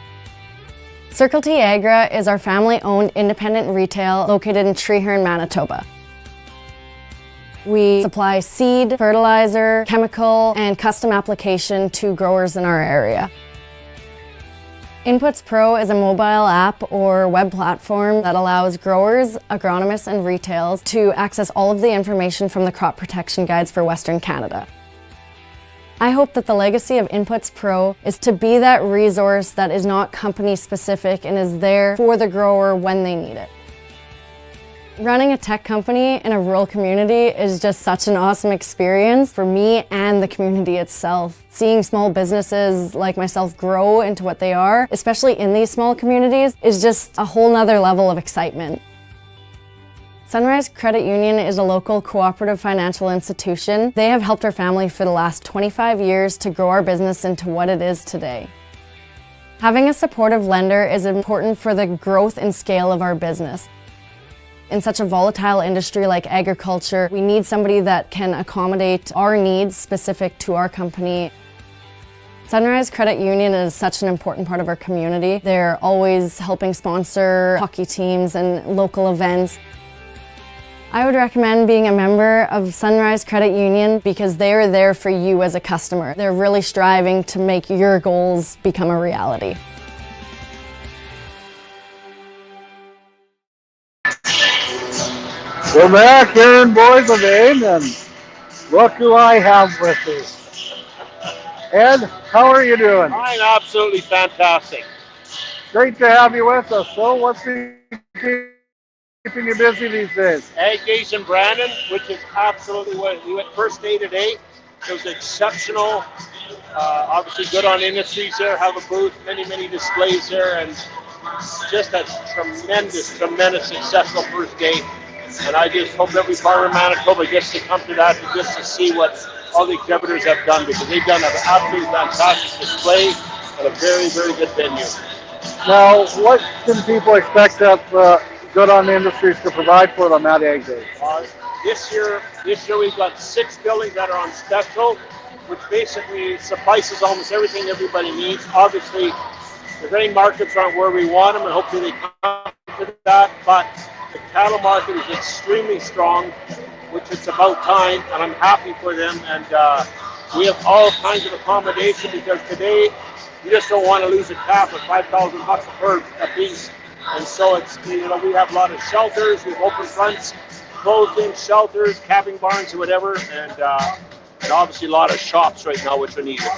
Thhl Agra is our family-owned independent retail located in Treherne, Manitoba. We supply seed, fertilizer, chemical, and custom application to growers in our area. Inputs Pro is a mobile app or web platform that allows growers, agronomists, and retailers to access all of the information from the crop protection guides for Western Canada. I hope that the legacy of Inputs Pro is to be that resource that is not company specific and is there for the grower when they need it. Running a tech company in a rural community is just such an awesome experience for me and the community itself. Seeing small businesses like myself grow into what they are, especially in these small communities, is just a whole nother level of excitement. Sunrise Credit Union is a local cooperative financial institution. They have helped our family for the last 25 years to grow our business into what it is today. Having a supportive lender is important for the growth and scale of our business. In such a volatile industry like agriculture, we need somebody that can accommodate our needs specific to our company. Sunrise Credit Union is such an important part of our community. They're always helping sponsor hockey teams and local events. I would recommend being a member of Sunrise Credit Union because they're there for you as a customer. They're really striving to make your goals become a reality. We're back here in Boissevain, and look who I have with me. Ed, how are you doing? I'm absolutely fantastic. Great to have you with us. So what's been keeping you busy these days? Ag Days in Brandon, which is absolutely what we went first day today. It was exceptional. Obviously good on industries there, have a booth, many displays there, and just a tremendous successful first day. And I just hope every farmer in Manitoba gets to come to that just to see what all the exhibitors have done, because they've done an absolutely fantastic display at a very good venue. Now, what can people expect that Good on Industries to provide for them at Ag Days? This year we've got 6 buildings that are on special, which basically suffices almost everything everybody needs. Obviously, the grain markets aren't where we want them, and hopefully they come to that, but the cattle market is extremely strong, which it's about time, and I'm happy for them. And we have all kinds of accommodation, because today you just don't want to lose a calf at $5,000 a piece. And so it's, we have a lot of shelters, we have open fronts, closed-in shelters, calving barns, or whatever, and obviously a lot of shops right now, which are needed.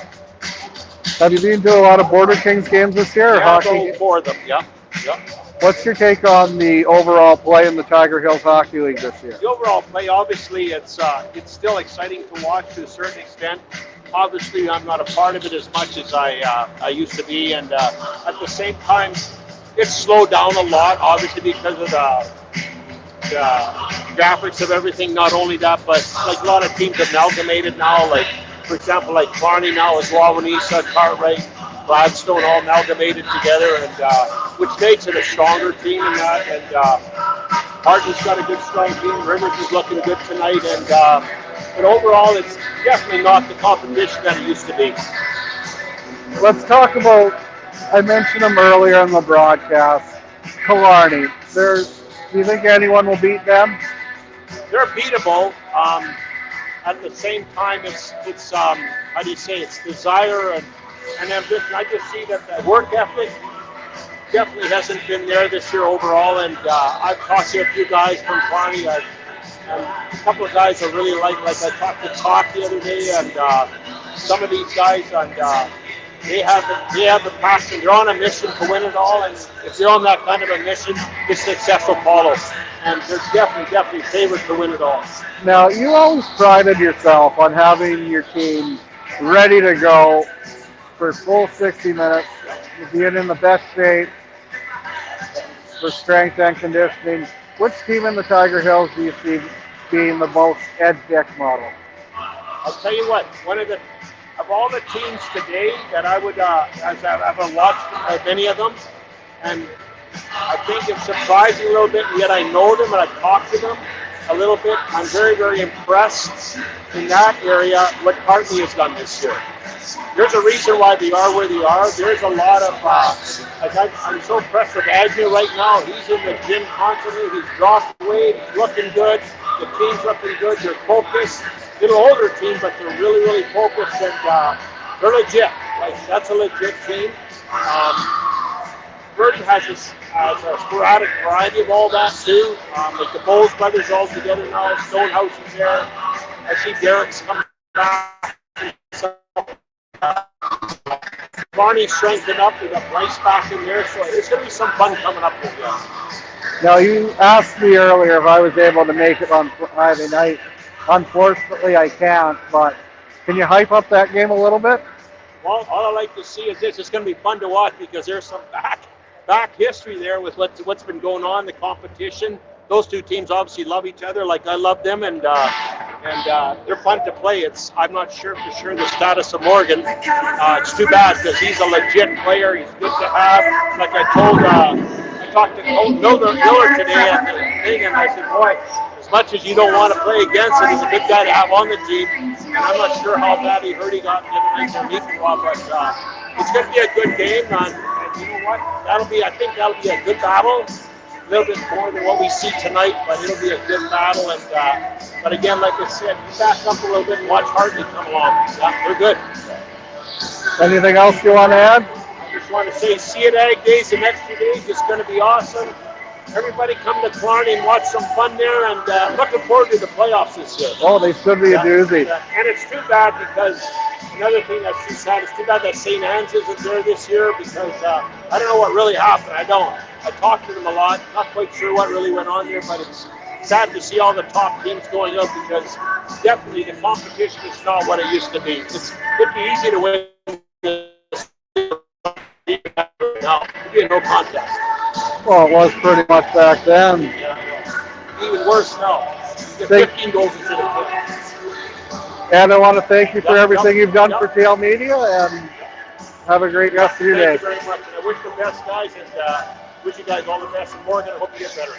Have you been to a lot of Border Kings games this year? Yeah, hockey? 4 of them, yeah. What's your take on the overall play in the Tiger Hills Hockey League this year? The overall play, obviously, it's still exciting to watch to a certain extent. Obviously, I'm not a part of it as much as I used to be, and at the same time, it's slowed down a lot, obviously, because of graphics of everything. Not only that, but like a lot of teams amalgamated now. Like for example, like Clarny now is Wawanesa, Cartwright, Gladstone all amalgamated together, and which makes it a stronger team in that. And Harton's got a good strong team. Rivers is looking good tonight, and but overall, it's definitely not the competition that it used to be. Let's talk about, I mentioned them earlier in the broadcast, Killarney. Do you think anyone will beat them? They're beatable. At the same time, it's how do you say, it's desire and ambition. I just see that the work ethic definitely hasn't been there this year overall. And I've talked to a few guys from Clarny. A couple of guys I really like I talked to Talk the other day, and some of these guys, and they have the passion. They're on a mission to win it all, and if they're on that kind of a mission, the success will follow. And they're definitely favored to win it all. Now, you always prided yourself on having your team ready to go for full 60 minutes, being in the best shape for strength and conditioning. Which team in the Tiger Hills do you see being the most Ed Dick model? I'll tell you what, of all the teams today that I would, as I've watched many of them, and I think it surprised me a little bit, and yet I know them and I've talked to them a little bit. I'm very, very impressed in that area what Hartley has done this year. There's a reason why they are where they are. There's a lot of, I'm so impressed with Agnew right now. He's in the gym constantly. He's dropped weight, looking good. The team's looking good. They're focused. Little older team, but they're really, really focused, and they're legit. Like, that's a legit team. Burton has a sporadic variety of all that too. Like the Bowles brothers all together now. Stonehouse is there. I see Derek's coming back. Barney's strengthened up. We got Bryce back in there, so it's going to be some fun coming up with them. Now, you asked me earlier if I was able to make it on Friday night. Unfortunately, I can't, but can you hype up that game a little bit? Well, all I like to see is this. It's going to be fun to watch because there's some back history there with what's been going on, the competition. Those two teams obviously love each other, like I love them, and they're fun to play. I'm not sure for sure the status of Morgan. It's too bad because he's a legit player. He's good to have. Like I talked to Miller today at the thing, and I said, boy, as much as you don't want to play against him, he's a good guy to have on the team. And I'm not sure how badly hurt he got the other night in Meeklenburg, but it's going to be a good game, and you know what? I think that'll be a good battle. A little bit more than what we see tonight, but it'll be a good battle. And but again, like I said, you back up a little bit and watch Hartley come along. Yeah, they're good. Anything else you want to add? I just want to say, see you at Ag Days the next 2 days. It's going to be awesome. Everybody come to Clarny and watch some fun there, and looking forward to the playoffs this year. Oh, they should be a doozy. And it's too bad because another thing that's too sad, it's too bad that St. Anne's isn't there this year because I don't know what really happened. I don't. I talked to them a lot. Not quite sure what really went on there, but it's sad to see all the top teams going up because definitely the competition is not what it used to be. It'd be easy to win now. It'd be a no contest. Well, it was pretty much back then. Yeah. Even worse now. You get 15 goals instead of 10. And I want to thank you for everything you've done for Thhl Media, and have a great rest of your day. Thank you very much. And I wish the best, guys, and wish you guys all the best. And Morgan, I hope you get better.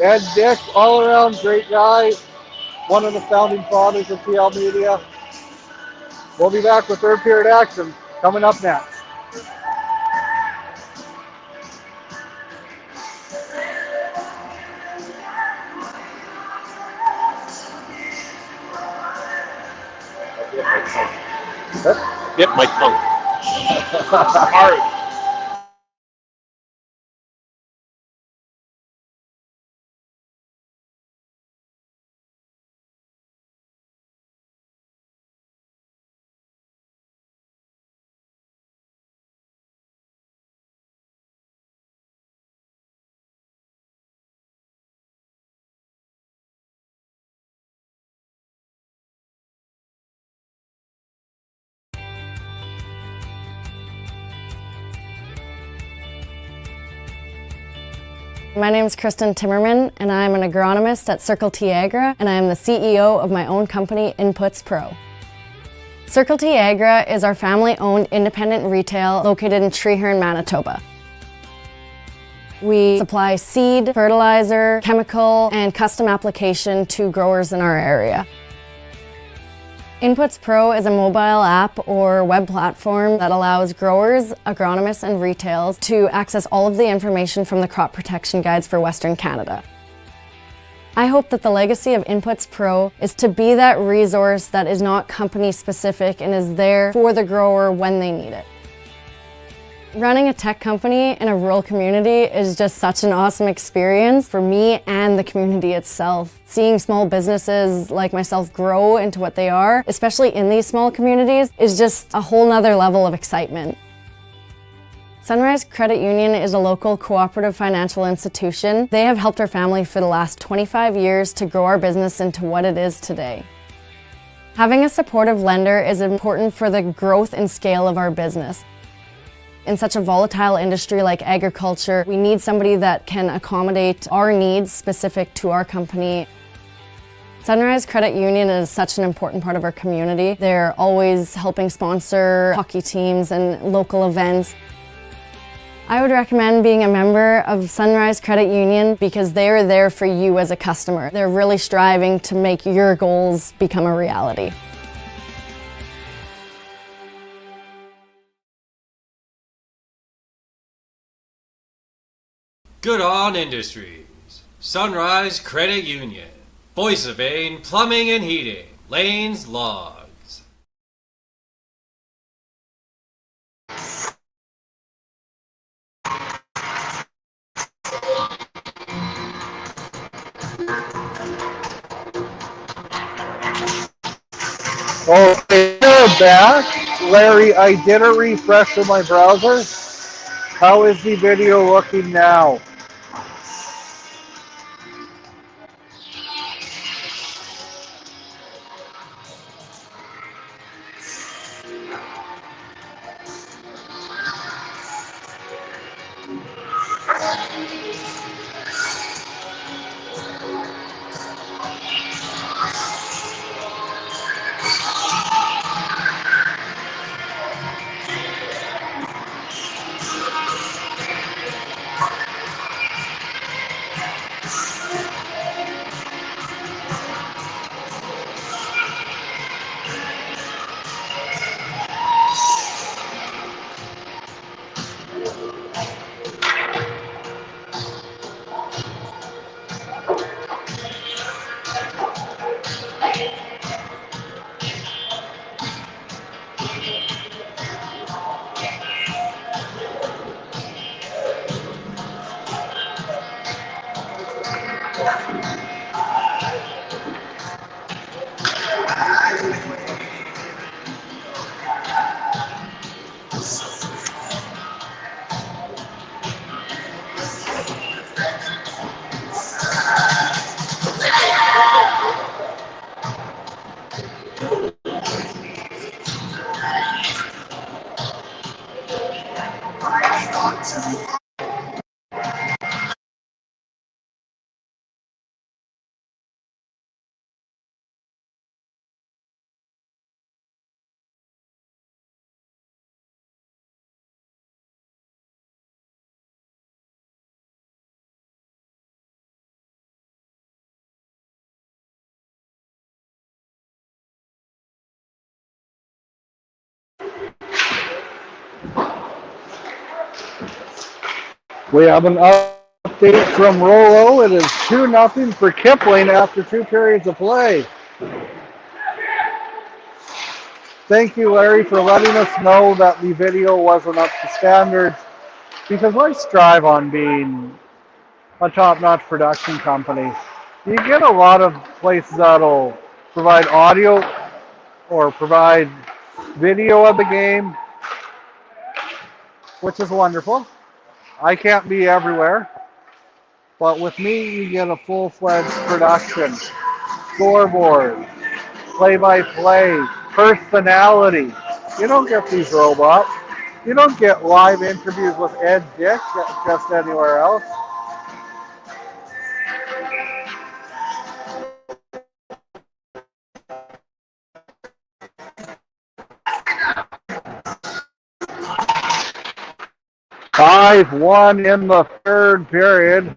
Ed Dick, all around great guy, one of the founding fathers of Thhl Media. We'll be back with third period action coming up next. Bit my tongue. Hard. My name is Kristen Timmerman, and I'm an agronomist at Thhl, and I am the CEO of my own company, Inputs Pro. Thhl is our family-owned independent retail located in Treherne, Manitoba. We supply seed, fertilizer, chemical, and custom application to growers in our area. Inputs Pro is a mobile app or web platform that allows growers, agronomists, and retailers to access all of the information from the crop protection guides for Western Canada. I hope that the legacy of Inputs Pro is to be that resource that is not company specific and is there for the grower when they need it. Running a tech company in a rural community is just such an awesome experience for me and the community itself. Seeing small businesses like myself grow into what they are, especially in these small communities, is just a whole nother level of excitement. Sunrise Credit Union is a local cooperative financial institution. They have helped our family for the last 25 years to grow our business into what it is today. Having a supportive lender is important for the growth and scale of our business. In such a volatile industry like agriculture, we need somebody that can accommodate our needs specific to our company. Sunrise Credit Union is such an important part of our community. They're always helping sponsor hockey teams and local events. I would recommend being a member of Sunrise Credit Union because they're there for you as a customer. They're really striving to make your goals become a reality. Good on Industries, Sunrise Credit Union, Boissevain Plumbing and Heating, Lanes Logs. Okay, you're back. Larry, I did a refresh of my browser. How is the video looking now? We have an update from Rollo. It is 2-0 for Kipling after 2 periods of play. Thank you, Larry, for letting us know that the video wasn't up to standards, because I strive on being a top-notch production company. You get a lot of places that'll provide audio or provide video of the game, which is wonderful. I can't be everywhere, but with me you get a full-fledged production, scoreboard, play-by-play, personality. You don't get these robots. You don't get live interviews with Ed Dick just anywhere else. 5-1 in the third period.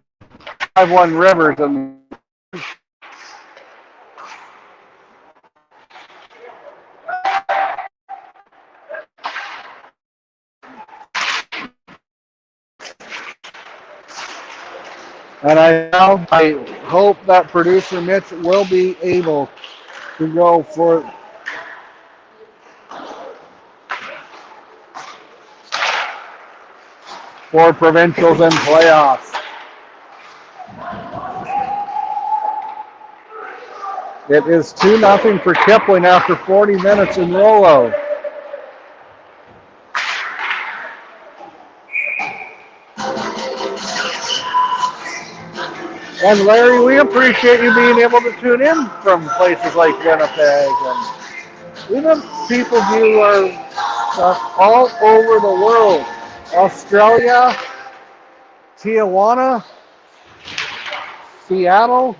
5-1 Rivers. And I hope that producer Mitch will be able to go for provincials and playoffs. It is 2-0 for Kipling after 40 minutes in Rollo. And Larry, we appreciate you being able to tune in from places like Winnipeg, and even people who are all over the world. Australia, Tijuana, Seattle,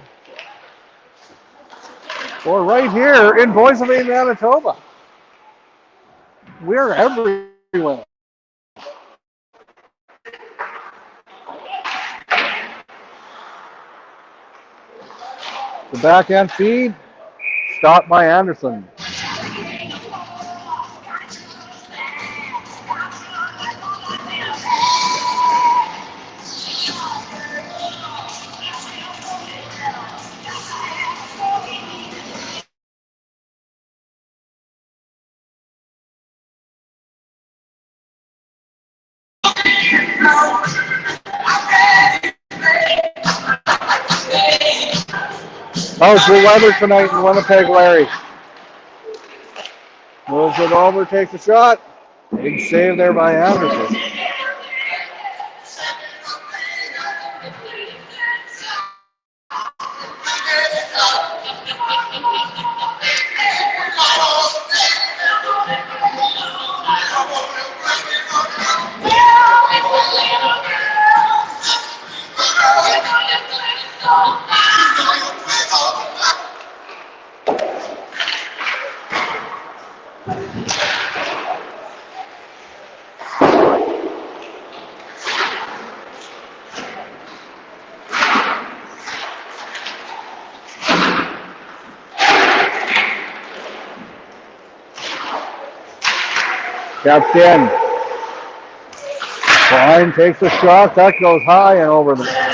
or right here in Boissevain, Manitoba. We're everywhere. The backhand feed, stopped by Anderson. How's the weather tonight in Winnipeg, Larry? Moves it over, takes a shot. Big save there by Anderson. Captain. Klein takes a shot. That goes high and over the.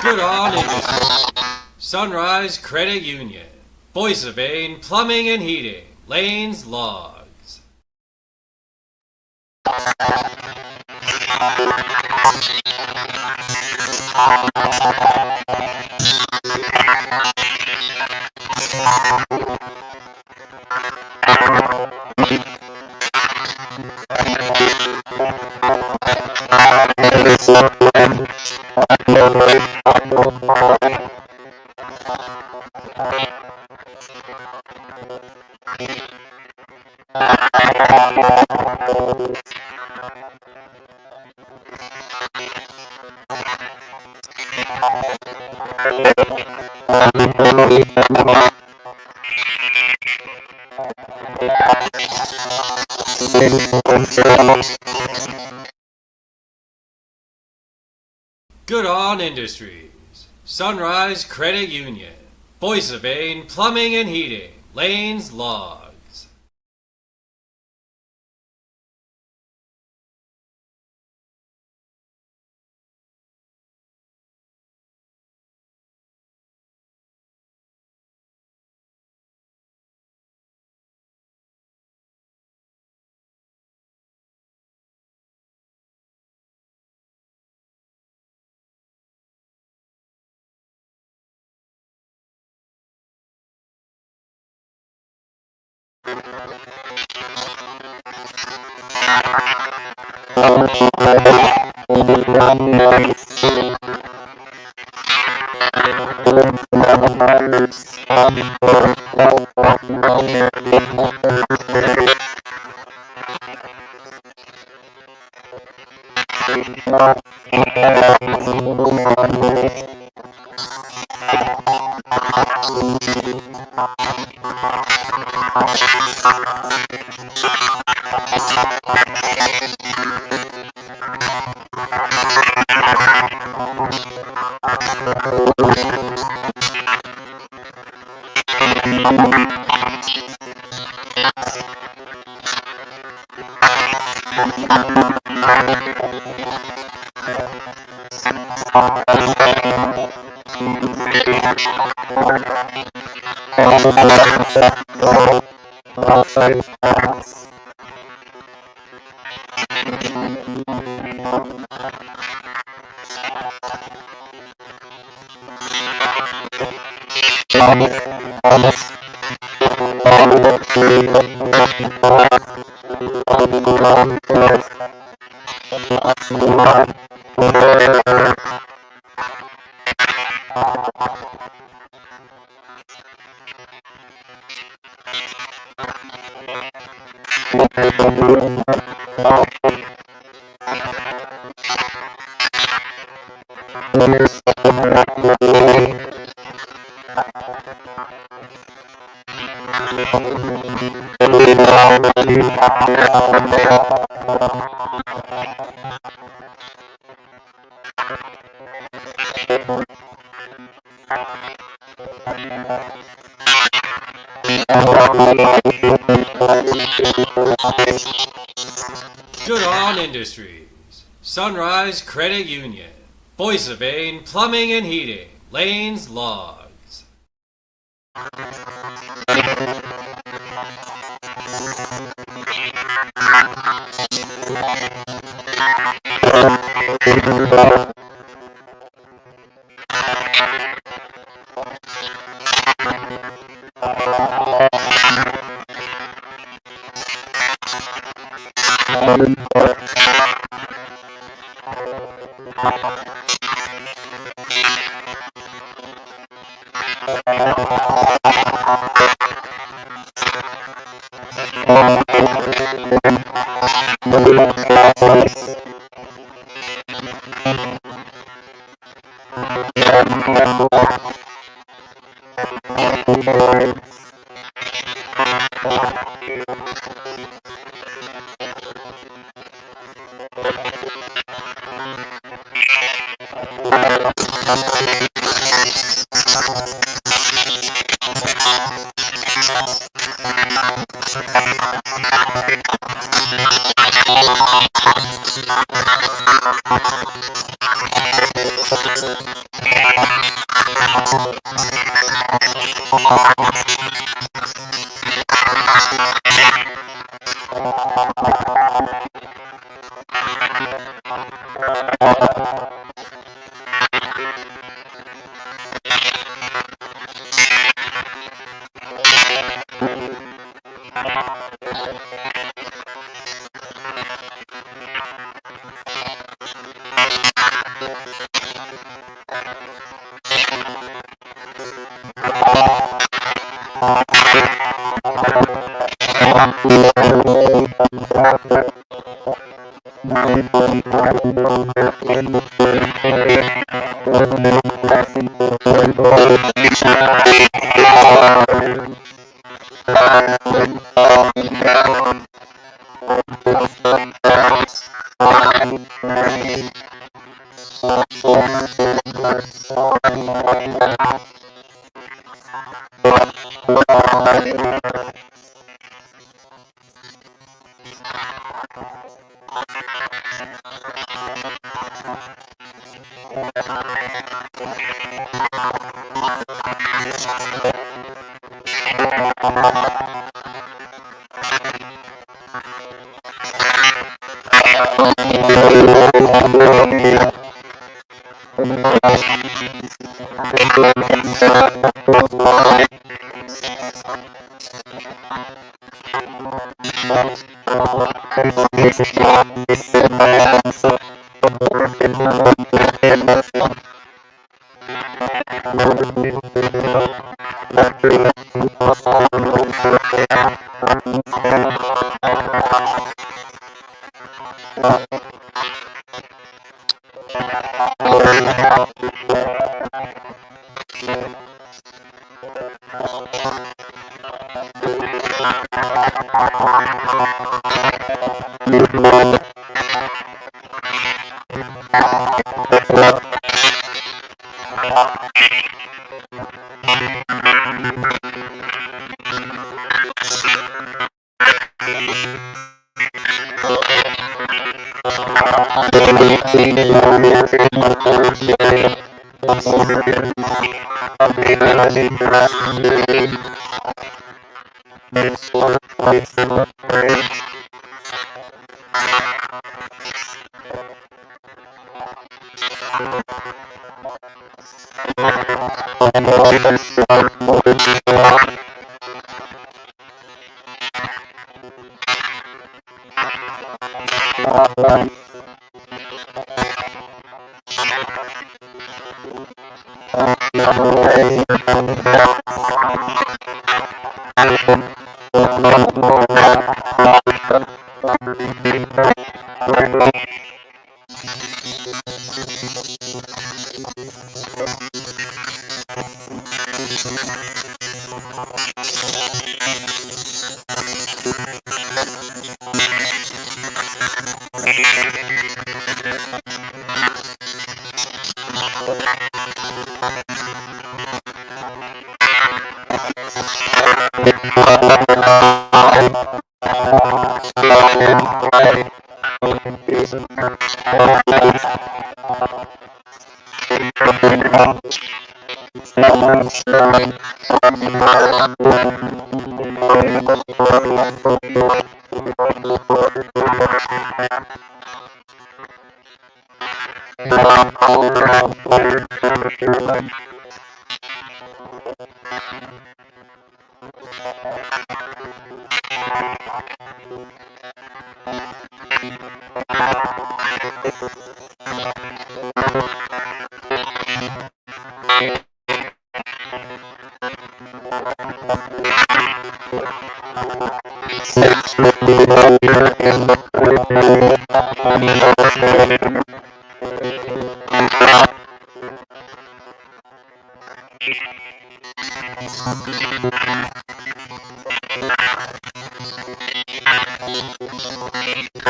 Good on Industry. Sunrise Credit Union. Boissevain Plumbing and Heating. Lanes Logs. Good on Industries. Sunrise Credit Union. Boissevain Plumbing and Heating. Lanes Logs. Thhl Industries, Sunrise Credit Union, Boissevain Plumbing and Heating, Lanes Logs.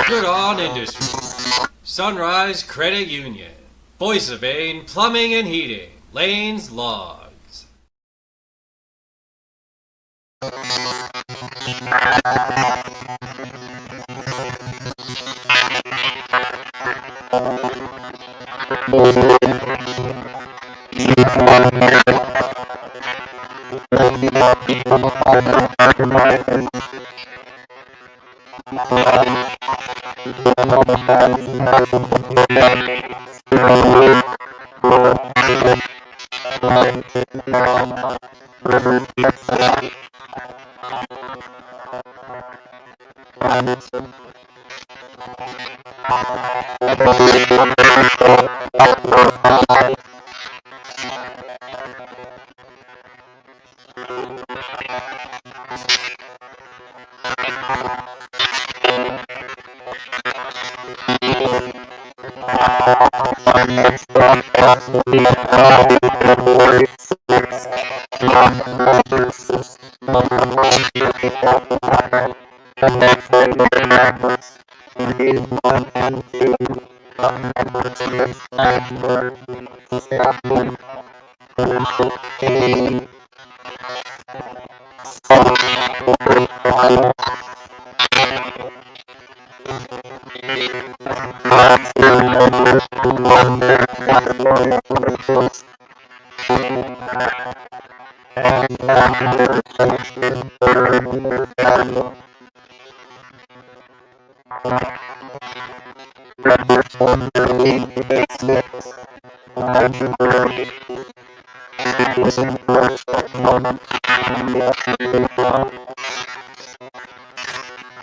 Good on industry. Sunrise Credit Union. Boissevain Plumbing and Heating. Lanes Logs.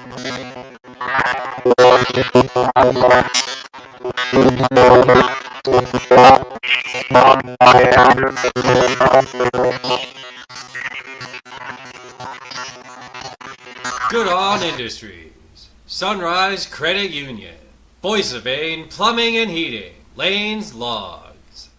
Good on Industries, Sunrise Credit Union, Boissevain Plumbing and Heating, Lanes Logs.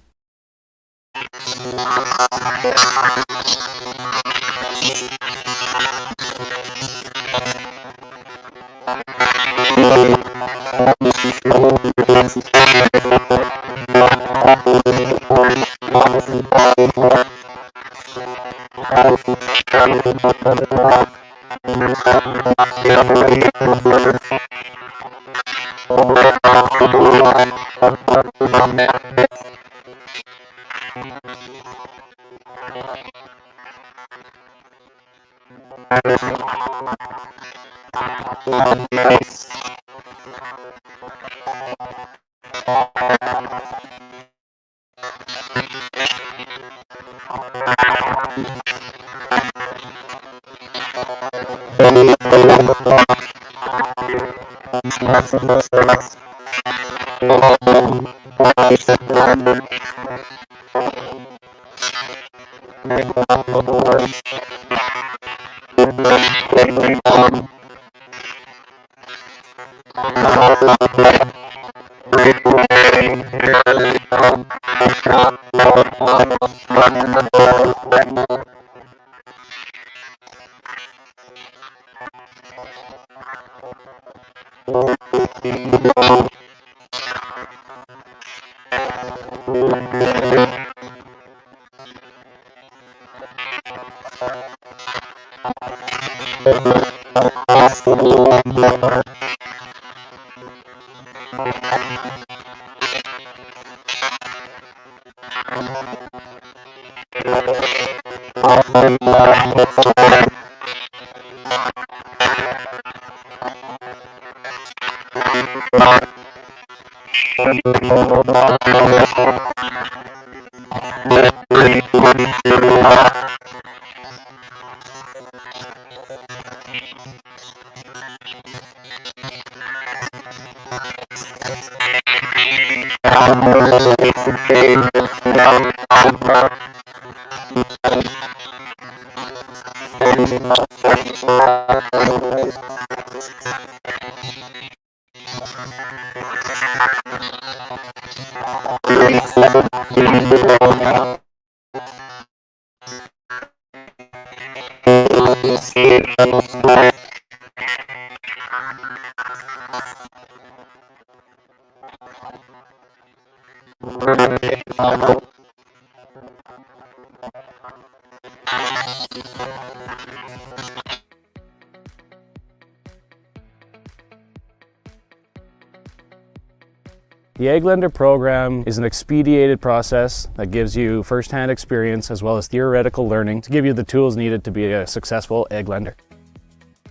The Ag Lender program is an expedited process that gives you first-hand experience as well as theoretical learning to give you the tools needed to be a successful Ag Lender.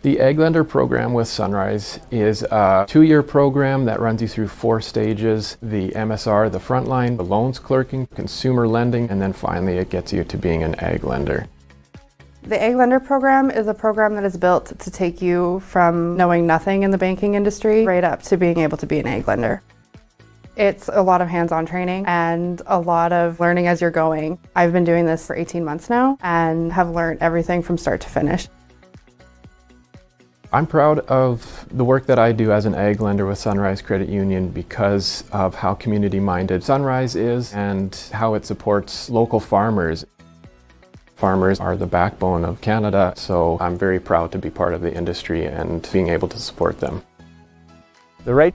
The Ag Lender program with Sunrise is a 2-year program that runs you through 4 stages: the MSR, the frontline, the loans clerking, consumer lending, and then finally it gets you to being an Ag Lender. The Ag Lender program is a program that is built to take you from knowing nothing in the banking industry right up to being able to be an Ag Lender. It's a lot of hands-on training and a lot of learning as you're going. I've been doing this for 18 months now and have learned everything from start to finish. I'm proud of the work that I do as an Ag Lender with Sunrise Credit Union because of how community-minded Sunrise is and how it supports local farmers. Farmers are the backbone of Canada, so I'm very proud to be part of the industry and being able to support them. The right